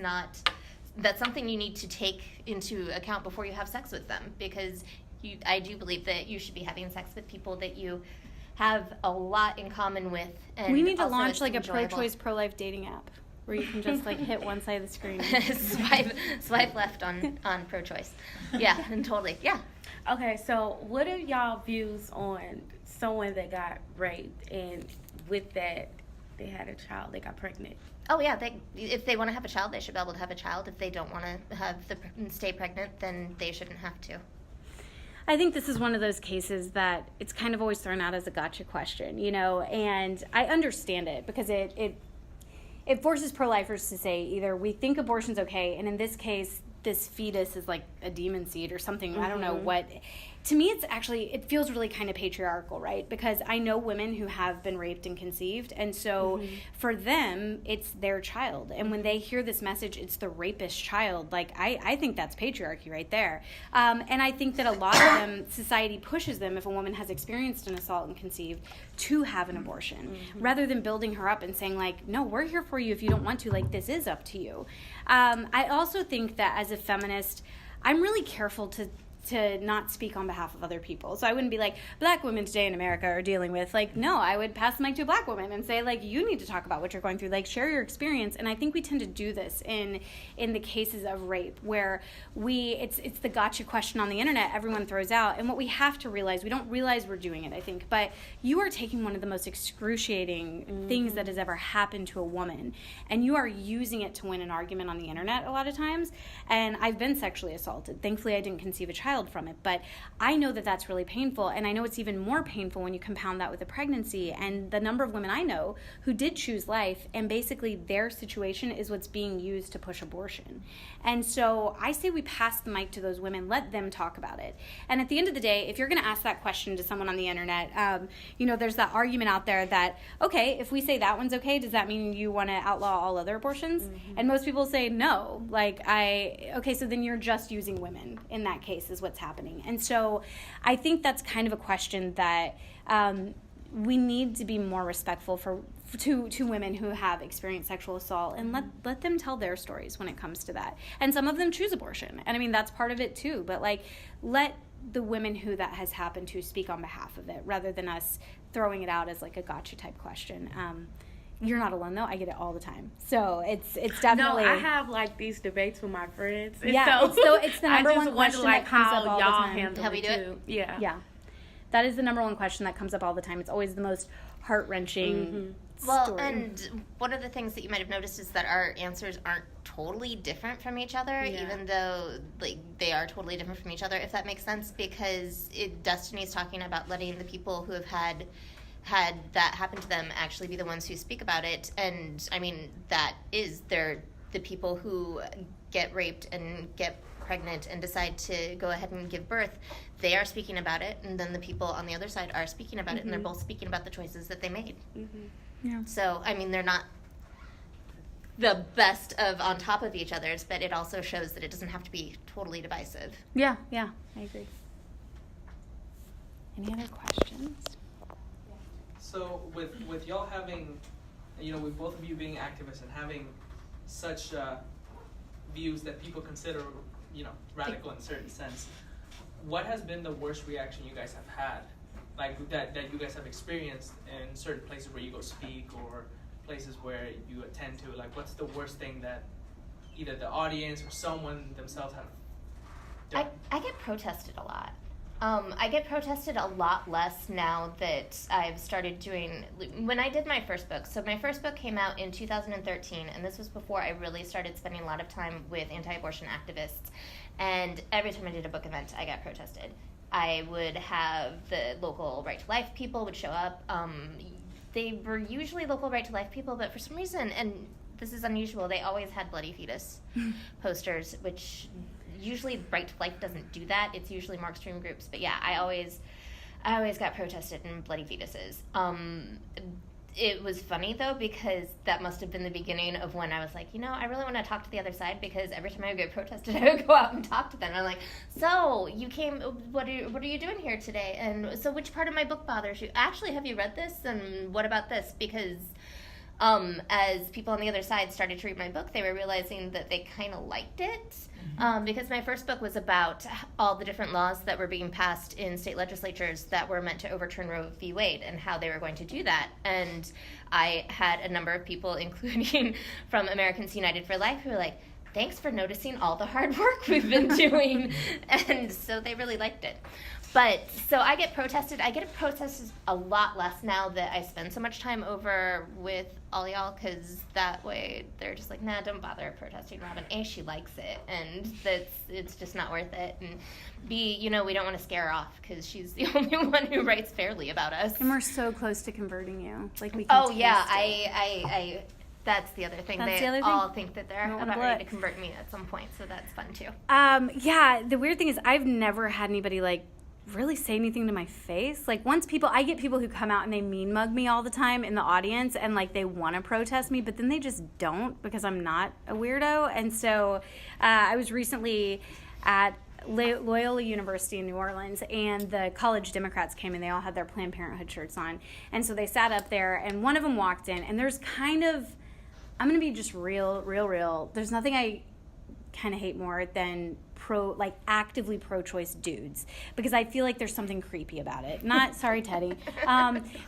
something you need to take into account before you have sex with them, because I do believe that you should be having sex with people that you have a lot in common with. And we need to also launch it's a pro-choice, pro-life dating app where you can just hit one side of the screen. swipe left on pro-choice. Yeah, and totally. Yeah. Okay, so what are y'all views on someone that got raped and with that they had a child, they got pregnant? Oh yeah, if they want to have a child, they should be able to have a child. If they don't want to stay pregnant, then they shouldn't have to. I think this is one of those cases that it's kind of always thrown out as a gotcha question, and I understand it because it forces pro-lifers to say either we think abortion's okay, and in this case, this fetus is like a demon seed or something. I don't know what. To me, it feels really kind of patriarchal, right? Because I know women who have been raped and conceived, and so for them, it's their child. And when they hear this message, it's the rapist child. Like, I think that's patriarchy right there. And I think that a lot of them, society pushes them, if a woman has experienced an assault and conceived, to have an abortion, rather than building her up and saying, like, no, we're here for you if you don't want to. Like, this is up to you. I also think that as a feminist, I'm really careful to not speak on behalf of other people. So I wouldn't be like, black women today in America are dealing with, like, no, I would pass the mic to a black woman and say, like, you need to talk about what you're going through, like, share your experience. And I think we tend to do this in the cases of rape, where it's the gotcha question on the internet everyone throws out. And what we have to realize, we don't realize we're doing it, I think, but you are taking one of the most excruciating things that has ever happened to a woman, and you are using it to win an argument on the internet a lot of times. And I've been sexually assaulted. Thankfully, I didn't conceive a child from it, but I know that that's really painful, and I know it's even more painful when you compound that with a pregnancy. And the number of women I know who did choose life, and basically their situation is what's being used to push abortion. And so I say we pass the mic to those women, let them talk about it. And at the end of the day, if you're going to ask that question to someone on the internet, there's that argument out there that, okay, if we say that one's okay, does that mean you want to outlaw all other abortions? And most people say no. Okay, so then you're just using women in that case, is what's happening. And so I think that's kind of a question that we need to be more respectful to women who have experienced sexual assault, and let them tell their stories when it comes to that. And some of them choose abortion, and I mean, that's part of it too, but like, let the women who that has happened to speak on behalf of it, rather than us throwing it out as like a gotcha type question. You're not alone though. I get it all the time. So it's definitely. No, I have like these debates with my friends. And yeah, so it's the number one question that comes up all the time. How we do it? Yeah. Yeah. That is the number one question that comes up all the time. It's always the most heart-wrenching Well, story. and one of the things that you might have noticed is that our answers aren't totally different from each other, even though like they are totally different from each other, if that makes sense, because Destiny's talking about letting the people who have had that happen to them actually be the ones who speak about it. And I mean, they're the people who get raped and get pregnant and decide to go ahead and give birth. They are speaking about it, and then the people on the other side are speaking about it, and they're both speaking about the choices that they made. Yeah. So I mean, they're not the best of on top of each other's, but it also shows that it doesn't have to be totally divisive. Yeah, I agree. Any other questions? So with y'all having, with both of you being activists and having such views that people consider, radical in a certain sense, what has been the worst reaction you guys have had, like that you guys have experienced in certain places where you go speak or places where you attend to? Like, what's the worst thing that either the audience or someone themselves have done? I get protested a lot. I get protested a lot less now that I've started doing, when I did my first book. So my first book came out in 2013, and this was before I really started spending a lot of time with anti-abortion activists. And every time I did a book event, I got protested. I would have the local Right to Life people would show up. They were usually local Right to Life people, but for some reason, and this is unusual, they always had bloody fetus posters, which usually Right to Life doesn't do that. It's usually more extreme groups. But yeah, I always got protested in bloody fetuses. It was funny though, because that must have been the beginning of when I was like, I really want to talk to the other side, because every time I would get protested, I would go out and talk to them. And I'm like, so you came, what are you doing here today? And so which part of my book bothers you? Actually, have you read this? And what about this? Because as people on the other side started to read my book, they were realizing that they kind of liked it. Because my first book was about all the different laws that were being passed in state legislatures that were meant to overturn Roe v. Wade and how they were going to do that. And I had a number of people, including from Americans United for Life, who were like, thanks for noticing all the hard work we've been doing. And so they really liked it. But, so I get protested. I get protested a lot less now that I spend so much time over with all y'all, because that way they're just like, nah, don't bother protesting Robin. A, she likes it, and it's just not worth it. And B, we don't want to scare her off, because she's the only one who writes fairly about us. And we're so close to converting you. Like, we can Oh, taste yeah, it. That's the other thing. That's They the other all thing. think that they're Don't about wanna blow ready it. to convert me at some point, so that's fun too. Yeah, the weird thing is I've never had anybody like really say anything to my face. Like I get people who come out and they mean mug me all the time in the audience and like they want to protest me, but then they just don't because I'm not a weirdo. And so I was recently at Loyola University in New Orleans, and the college Democrats came and they all had their Planned Parenthood shirts on. And so they sat up there and one of them walked in, and there's kind of, I'm going to be just real. There's nothing I kind of hate more than actively pro-choice dudes, because I feel like there's something creepy about it. Not sorry, Teddy,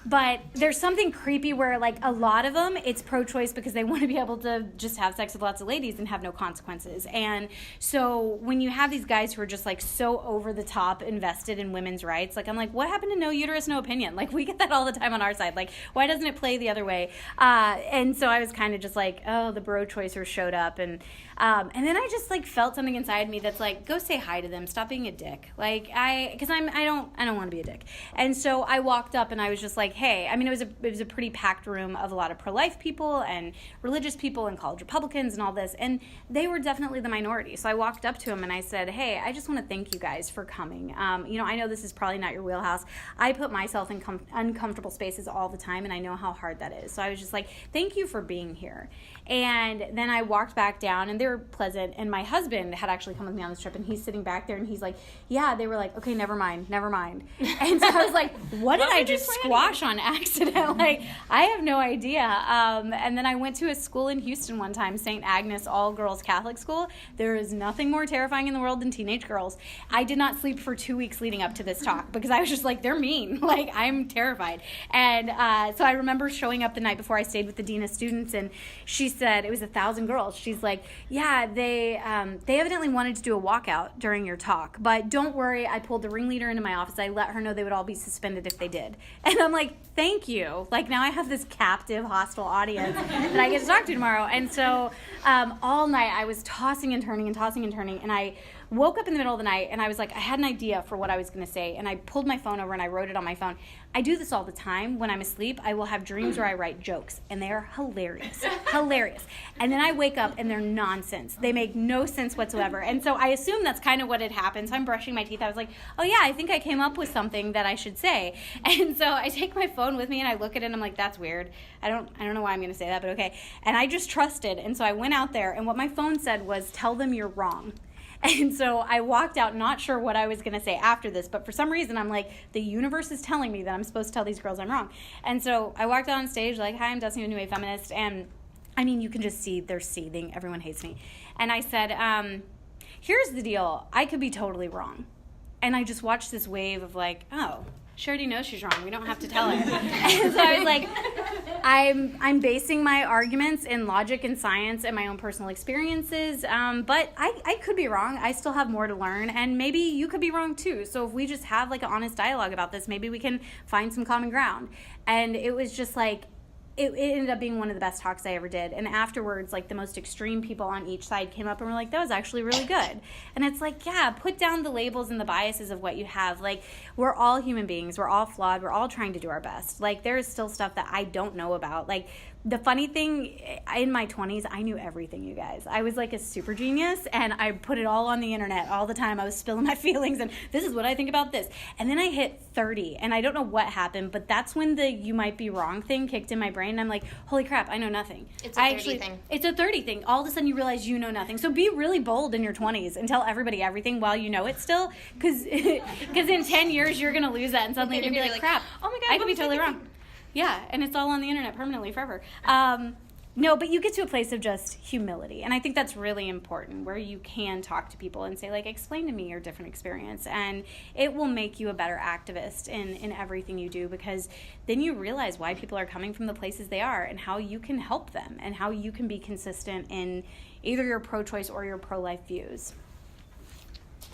but there's something creepy where like a lot of them, it's pro-choice because they want to be able to just have sex with lots of ladies and have no consequences. And so when you have these guys who are just like so over the top invested in women's rights, like I'm like, what happened to no uterus, no opinion? Like we get that all the time on our side. Like why doesn't it play the other way? And so I was kind of just like, oh, the bro-choicers showed up, and then I just like felt something inside me that's like, go say hi to them, stop being a dick. Like I don't want to be a dick. And so I walked up and I was just like, hey, I mean, it was a pretty packed room of a lot of pro-life people and religious people and college Republicans and all this, and they were definitely the minority. So I walked up to them and I said, hey, I just want to thank you guys for coming. I know this is probably not your wheelhouse. I put myself in uncomfortable spaces all the time, and I know how hard that is. So I was just like, thank you for being here. And then I walked back down, and they were pleasant, and my husband had actually come with me on this trip, and he's sitting back there, and he's like, yeah, they were like, okay, never mind. And so I was like, what did I just squash on accident? Like, I have no idea. And then I went to a school in Houston one time, St. Agnes all-girls Catholic school. There is nothing more terrifying in the world than teenage girls. I did not sleep for 2 weeks leading up to this talk because I was just like, they're mean. Like, I'm terrified. And so I remember showing up the night before. I stayed with the dean of students, and she said, it was 1,000 girls. She's like, yeah, they evidently wanted to do a walkout during your talk, but don't worry, I pulled the ringleader into my office. I let her know they would all be suspended if they did. And I'm like, thank you. Like, now I have this captive, hostile audience that I get to talk to tomorrow. And so all night I was tossing and turning, and I woke up in the middle of the night, and I was like, I had an idea for what I was going to say, and I pulled my phone over and I wrote it on my phone. I do this all the time. When I'm asleep, I will have dreams where I write jokes, and they are hilarious. And then I wake up and they're nonsense. They make no sense whatsoever. And so I assume that's kind of what had happened. So I'm brushing my teeth. I was like, oh yeah, I think I came up with something that I should say. And so I take my phone with me and I look at it and I'm like, that's weird. I don't know why I'm going to say that, but okay. And I just trusted. And so I went out there, and what my phone said was, tell them you're wrong. And so I walked out not sure what I was going to say after this, but for some reason I'm like, the universe is telling me that I'm supposed to tell these girls I'm wrong. And so I walked out on stage like, hi, I'm Destiny A&M feminist, and I mean, you can just see they're seething. Everyone hates me. And I said, here's the deal. I could be totally wrong. And I just watched this wave of like, oh, she already knows she's wrong. We don't have to tell her. And so I was like, I'm basing my arguments in logic and science and my own personal experiences, but I could be wrong. I still have more to learn, and maybe you could be wrong too. So if we just have like an honest dialogue about this, maybe we can find some common ground. And it was just like, it ended up being one of the best talks I ever did. And afterwards, like, the most extreme people on each side came up and were like, that was actually really good. And it's like, yeah, put down the labels and the biases of what you have. Like, we're all human beings. We're all flawed. We're all trying to do our best. Like, there is still stuff that I don't know about. Like, the funny thing, in my 20s, I knew everything, you guys. I was like a super genius, and I put it all on the internet all the time. I was spilling my feelings, and this is what I think about this. And then I hit 30, and I don't know what happened, but that's when the you might be wrong thing kicked in my brain, and I'm like, holy crap, I know nothing. It's a 30 thing. It's a 30 thing. All of a sudden you realize you know nothing. So be really bold in your 20s and tell everybody everything while you know it still, because in 10 years you're going to lose that, and suddenly you're going to be like, crap, oh my God, I could be totally wrong. Yeah, and it's all on the internet permanently forever. No, but you get to a place of just humility, and I think that's really important, where you can talk to people and say, like, explain to me your different experience, and it will make you a better activist in everything you do, because then you realize why people are coming from the places they are and how you can help them and how you can be consistent in either your pro-choice or your pro-life views.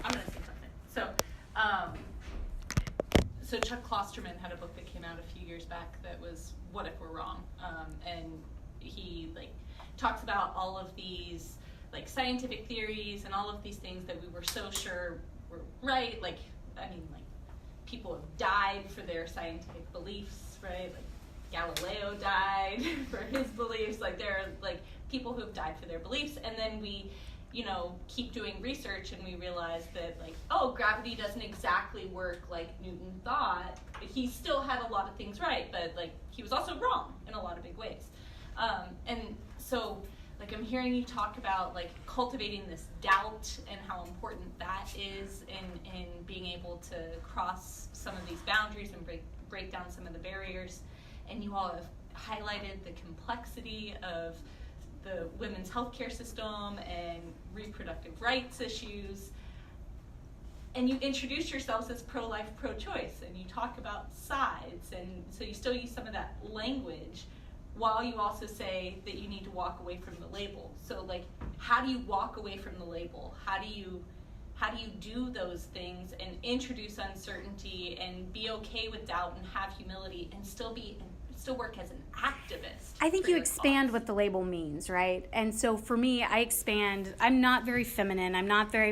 I'm going to say something. So Chuck Klosterman had a book that came out a few years back that was What If We're Wrong? And he talks about all of these scientific theories and all of these things that we were so sure were right. People have died for their scientific beliefs, right? Galileo died for his beliefs. Like, there are like people who've died for their beliefs, and then we, you know, keep doing research and we realize that, like, oh, gravity doesn't exactly work like Newton thought. He still had a lot of things right, but like he was also wrong in a lot of big ways. And so, like, I'm hearing you talk about like cultivating this doubt and how important that is in being able to cross some of these boundaries and break down some of the barriers. And you all have highlighted the complexity of the women's healthcare system and reproductive rights issues. And you introduce yourselves as pro-life, pro-choice, and you talk about sides, and so you still use some of that language while you also say that you need to walk away from the label. So, like, how do you walk away from the label? How do you do those things and introduce uncertainty and be okay with doubt and have humility and still work as an activist? I think you expand what the label means, right? And so for me, I expand. I'm not very feminine.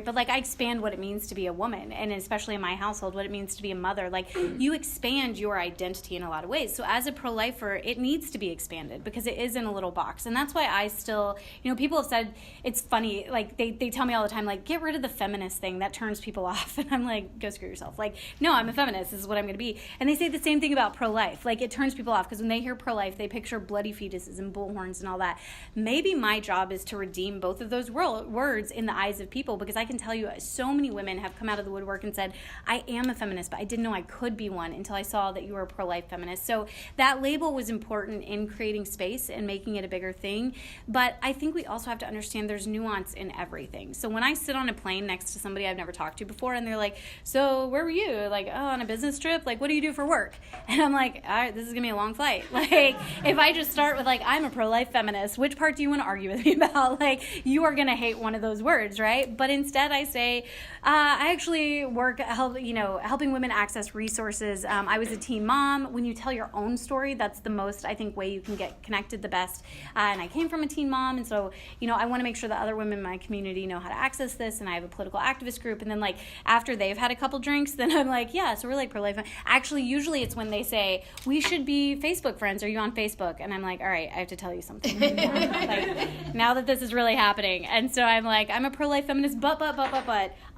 But like I expand what it means to be a woman, and especially in my household, what it means to be a mother. Like, you expand your identity in a lot of ways. So as a pro-lifer, it needs to be expanded because it is in a little box. And that's why I still, you know, people have said, it's funny, like they tell me all the time, like, get rid of the feminist thing, that turns people off. And I'm like, go screw yourself. Like, no, I'm a feminist. This is what I'm going to be. And they say the same thing about pro-life. Like, it turns people off because when they hear pro-life, they picture bloody fetuses and bullhorns and all that. Maybe my job is to redeem both of those words in the eyes of people, because I can tell you so many women have come out of the woodwork and said, I am a feminist, but I didn't know I could be one until I saw that you were a pro-life feminist. So that label was important in creating space and making it a bigger thing. But I think we also have to understand there's nuance in everything. So when I sit on a plane next to somebody I've never talked to before, and they're like, so where were you? Like, oh, on a business trip? Like, what do you do for work? And I'm like, all right, this is going to be a long flight. Like, if I just start with, like, I'm a pro-life feminist, which part do you want to argue with me about? Like, you are going to hate one of those words, right? But instead I say, I actually work helping women access resources. I was a teen mom. When you tell your own story, that's the most, I think, way you can get connected the best. And I came from a teen mom, and so, you know, I want to make sure that other women in my community know how to access this, and I have a political activist group. And then, like, after they've had a couple drinks, then I'm like, yeah, so we're like pro-life. Actually, usually it's when they say, we should be Facebook friends. Are you on Facebook? And I'm like, all right, I have to tell you something. Like, now that this is really happening. And so I'm like, I'm a pro-life feminist, but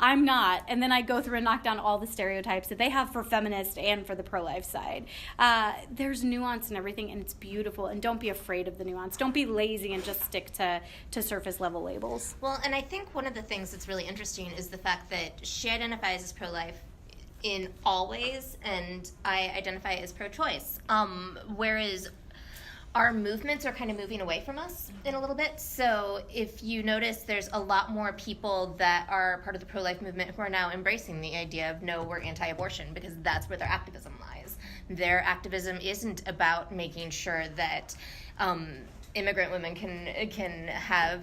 I'm not. And then I go through and knock down all the stereotypes that they have for feminist and for the pro-life side. There's nuance in everything, and it's beautiful. And don't be afraid of the nuance. Don't be lazy and just stick to surface level labels. Well, and I think one of the things that's really interesting is the fact that she identifies as pro-life in all ways, and I identify as pro-choice. Whereas our movements are kind of moving away from us in a little bit. So if you notice, there's a lot more people that are part of the pro-life movement who are now embracing the idea of, no, we're anti-abortion, because that's where their activism lies. Their activism isn't about making sure that immigrant women can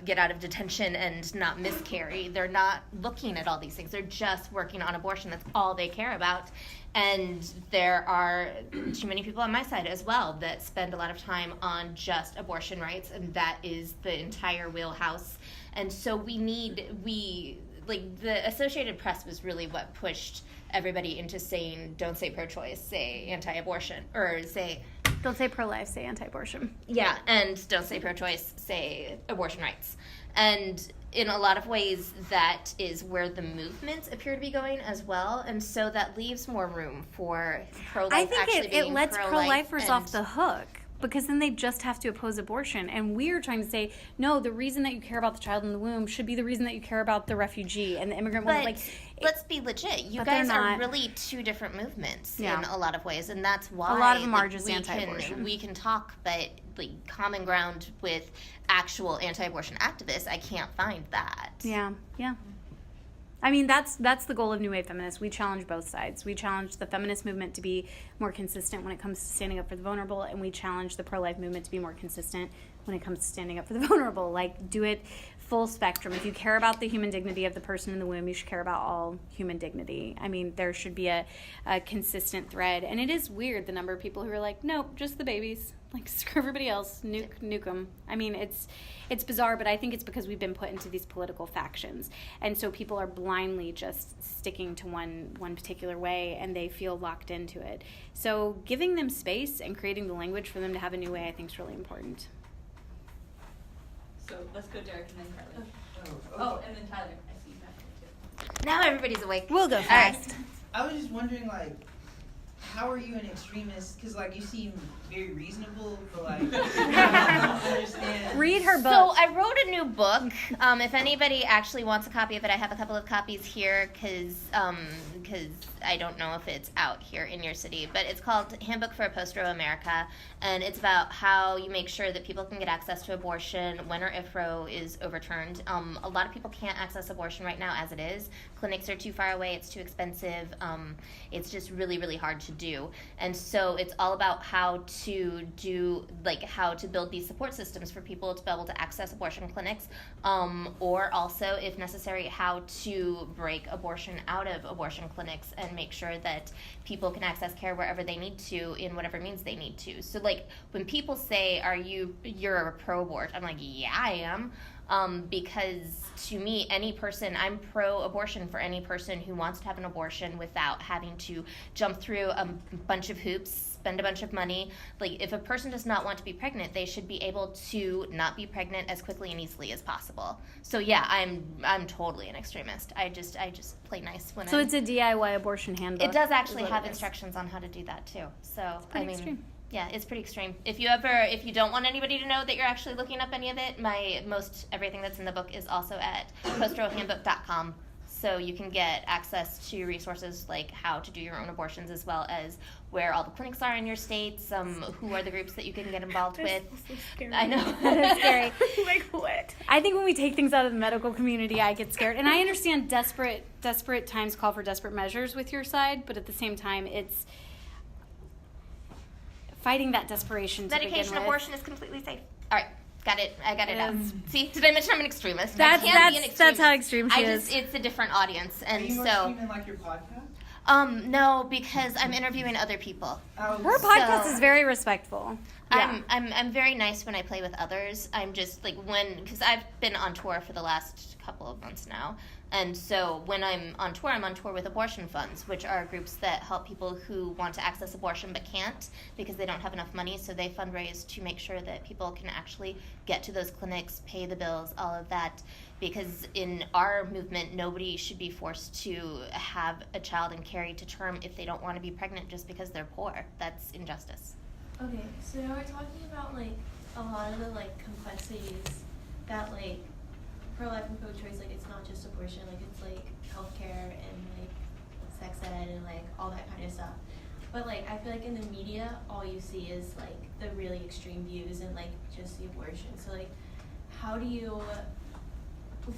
get out of detention and not miscarry. They're not looking at all these things. They're just working on abortion. That's all they care about. And there are too many people on my side as well that spend a lot of time on just abortion rights, and that is the entire wheelhouse. And so the Associated Press was really what pushed everybody into saying, don't say pro-choice, say anti-abortion, or say... Don't say pro-life, say anti-abortion. Yeah, and don't say pro-choice, say abortion rights. And in a lot of ways, that is where the movements appear to be going as well, and so that leaves more room for pro-life. I think it lets pro-lifers off the hook, because then they just have to oppose abortion. And we're trying to say, no, the reason that you care about the child in the womb should be the reason that you care about the refugee and the immigrant woman. Like, let's be legit. You guys are really two different movements in a lot of ways, and that's why a lot of them are just anti-abortion. We can talk, but like common ground with actual anti-abortion activists, I can't find that. Yeah. I mean, that's the goal of New Wave Feminists. We challenge both sides. We challenge the feminist movement to be more consistent when it comes to standing up for the vulnerable, and we challenge the pro-life movement to be more consistent when it comes to standing up for the vulnerable. Like, do it full spectrum. If you care about the human dignity of the person in the womb, you should care about all human dignity. I mean, there should be a consistent thread. And it is weird, the number of people who are like, nope, just the babies. Like, screw everybody else, nuke them. I mean, it's bizarre, but I think it's because we've been put into these political factions. And so people are blindly just sticking to one particular way, and they feel locked into it. So giving them space and creating the language for them to have a new way, I think is really important. So let's go Derek and then Carly. Oh, And then Tyler. I see you back there too. Now everybody's awake. We'll go fast. I was just wondering, like, how are you an extremist? Because, like, you seem very reasonable, but, like, I don't understand. Read her book. So I wrote a new book. If anybody actually wants a copy of it, I have a couple of copies here because I don't know if it's out here in your city. But it's called Handbook for a Post-Roe America, and it's about how you make sure that people can get access to abortion when or if Roe is overturned. A lot of people can't access abortion right now as it is. Clinics are too far away. It's too expensive. It's just really, really hard to do. And so it's all about how to build these support systems for people to be able to access abortion clinics, or also, if necessary, how to break abortion out of abortion clinics and make sure that people can access care wherever they need to in whatever means they need to. So, like, when people say, you're a pro-abort, I'm like, yeah, I am. Because to me, I'm pro-abortion for any person who wants to have an abortion without having to jump through a bunch of hoops, spend a bunch of money. Like, if a person does not want to be pregnant, they should be able to not be pregnant as quickly and easily as possible. So yeah, I'm totally an extremist. I just play nice when So it's a DIY abortion handbook. It does actually have instructions on how to do that too. So I mean, extreme. Yeah, it's pretty extreme. If you don't want anybody to know that you're actually looking up any of it, everything that's in the book is also at postroehandbook.com. So you can get access to resources like how to do your own abortions, as well as where all the clinics are in your states, who are the groups that you can get involved with. So scary. I know. That's scary. Like what? I think when we take things out of the medical community, I get scared. And I understand desperate times call for desperate measures with your side, but at the same time, it's fighting that desperation to begin Medication with. abortion is completely safe. All right. Got it. I got it out. See, did I mention I'm an extremist? That's I can't be an extremist. how extreme she is. It's a different audience, and Are you more so extreme than, like, your podcast? no, because I'm interviewing other people. Her podcast is very respectful. Yeah. I'm very nice when I play with others. I'm just like because I've been on tour for the last couple of months now. And so when I'm on tour with abortion funds, which are groups that help people who want to access abortion but can't because they don't have enough money. So they fundraise to make sure that people can actually get to those clinics, pay the bills, all of that. Because in our movement, nobody should be forced to have a child and carry to term if they don't want to be pregnant just because they're poor. That's injustice. Okay, so now we're talking about like a lot of the like complexities that like pro-life and pro-choice, like it's not just abortion, like it's like healthcare and like sex ed and like all that kind of stuff. But like I feel like in the media, all you see is like the really extreme views and like just the abortion. So like, how do you,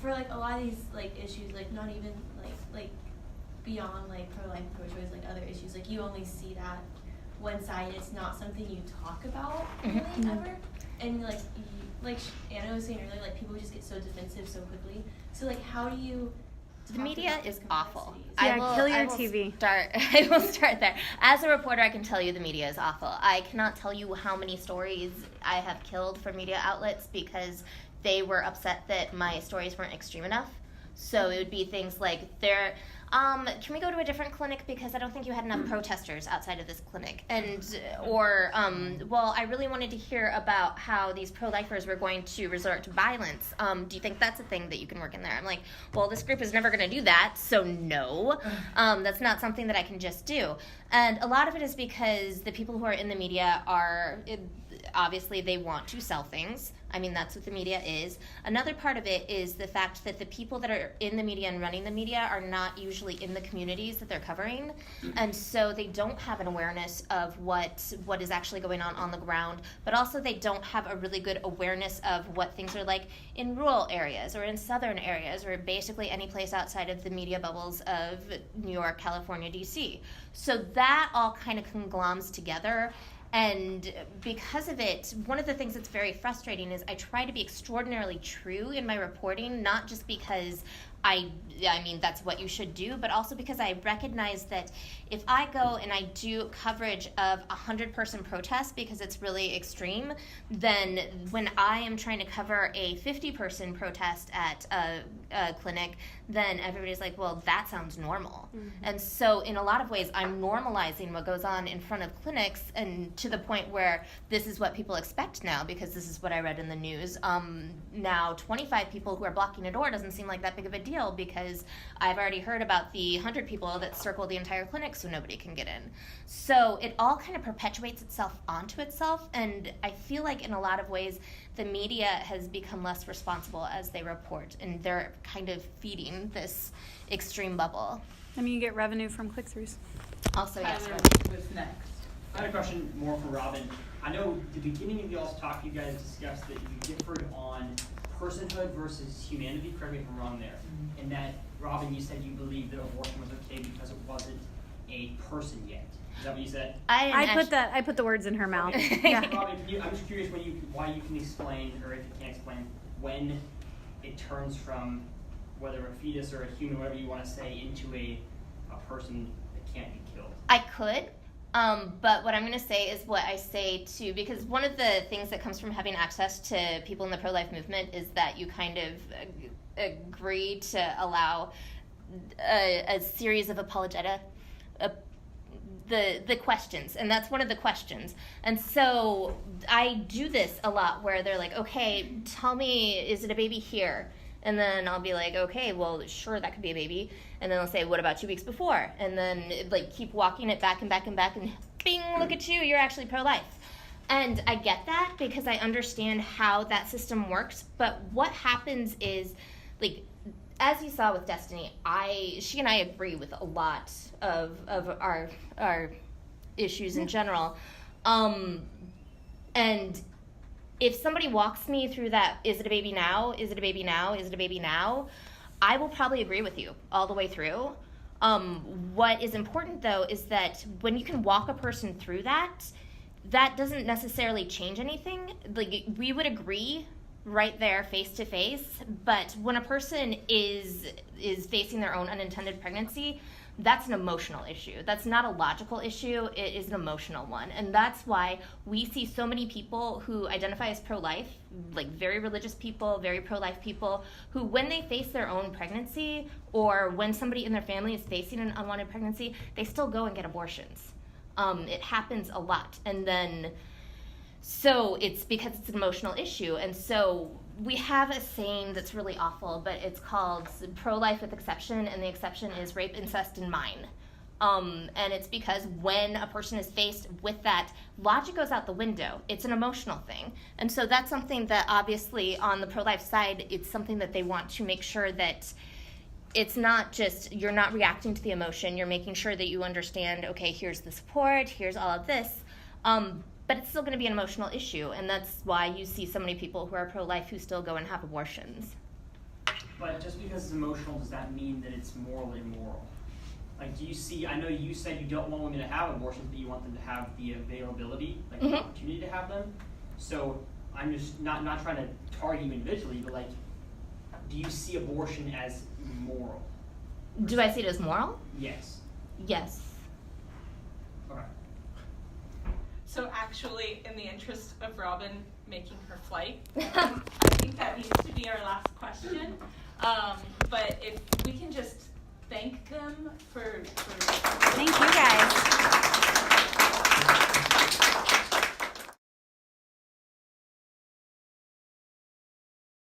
for like a lot of these like issues, like not even like beyond like pro-life and pro-choice, like other issues, like you only see that one side. It's not something you talk about really ever. And like Anna was saying earlier, like people just get so defensive so quickly. So like, how do you? The media is awful. Yeah, kill your TV. I will start there. As a reporter, I can tell you the media is awful. I cannot tell you how many stories I have killed for media outlets because they were upset that my stories weren't extreme enough. So it would be things like can we go to a different clinic because I don't think you had enough protesters outside of this clinic, or I really wanted to hear about how these pro-lifers were going to resort to violence. Do you think that's a thing that you can work in there? I'm like, well, this group is never going to do that, so no, that's not something that I can just do. And a lot of it is because the people who are in the media obviously they want to sell things. I mean, that's what the media is. Another part of it is the fact that the people that are in the media and running the media are not usually in the communities that they're covering. And so they don't have an awareness of what is actually going on the ground, but also they don't have a really good awareness of what things are like in rural areas or in southern areas or basically any place outside of the media bubbles of New York, California, DC. So that all kind of conglomerates together. And because of it, one of the things that's very frustrating is I try to be extraordinarily true in my reporting, not just because I mean, that's what you should do, but also because I recognize that if I go and I do coverage of a 100-person protest because it's really extreme, then when I am trying to cover a 50-person protest at a clinic, then everybody's like, well, that sounds normal. Mm-hmm. And so in a lot of ways, I'm normalizing what goes on in front of clinics, and to the point where this is what people expect now because this is what I read in the news. Now 25 people who are blocking a door doesn't seem like that big of a deal because I've already heard about the 100 people that circle the entire clinic so nobody can get in. So it all kind of perpetuates itself onto itself, and I feel like in a lot of ways the media has become less responsible as they report, and they're kind of feeding this extreme bubble. I mean, you get revenue from click-throughs. Also, yes. Tyler was next. I had a question more for Robin. I know at the beginning of y'all's talk, you guys discussed that you differed on personhood versus humanity. Correct me if I'm wrong there. Mm-hmm. And that, Robin, you said you believed that abortion was okay because it wasn't a person yet. Is that what you said? I put the words in her mouth. Yeah. Robin, I'm just curious why you can explain, or if you can't explain, when it turns from whether a fetus or a human, whatever you want to say, into a person that can't be killed. I could. But what I'm going to say is what I say too, because one of the things that comes from having access to people in the pro-life movement is that you kind of agree to allow a series of apologeta, the questions, and that's one of the questions. And so I do this a lot where they're like, okay, tell me, is it a baby here? And then I'll be like, okay, well, sure, that could be a baby. And then they'll say, what about 2 weeks before? And then like keep walking it back and back and back, and bing, look at you, you're actually pro-life. And I get that because I understand how that system works. But what happens is, like, as you saw with Destiny, she and I agree with a lot of our issues in general. And if somebody walks me through that, is it a baby now? Is it a baby now? Is it a baby now? I will probably agree with you all the way through. What is important, though, is that when you can walk a person through that, that doesn't necessarily change anything. Like, we would agree right there, face to face, but when a person is facing their own unintended pregnancy, that's an emotional issue. That's not a logical issue. It is an emotional one. And that's why we see so many people who identify as pro-life, like very religious people, very pro-life people, who when they face their own pregnancy or when somebody in their family is facing an unwanted pregnancy, they still go and get abortions. It happens a lot. And then, so it's because it's an emotional issue. And so we have a saying that's really awful, but it's called pro-life with exception, and the exception is rape, incest, and mine. And it's because when a person is faced with that, logic goes out the window. It's an emotional thing. And so that's something that obviously on the pro-life side, it's something that they want to make sure that it's not just, you're not reacting to the emotion, you're making sure that you understand, okay, here's the support, here's all of this. But it's still going to be an emotional issue, and that's why you see so many people who are pro-life who still go and have abortions. But just because it's emotional, does that mean that it's morally immoral? Like, do you see, I know you said you don't want women to have abortions, but you want them to have the availability, like the opportunity to have them. So I'm just not trying to target you individually, but like, do you see abortion as moral? Do I see it as moral? Yes. Yes. Okay. So actually, in the interest of Robin making her flight, I think that needs to be our last question. But if we can just thank them for Thank you guys.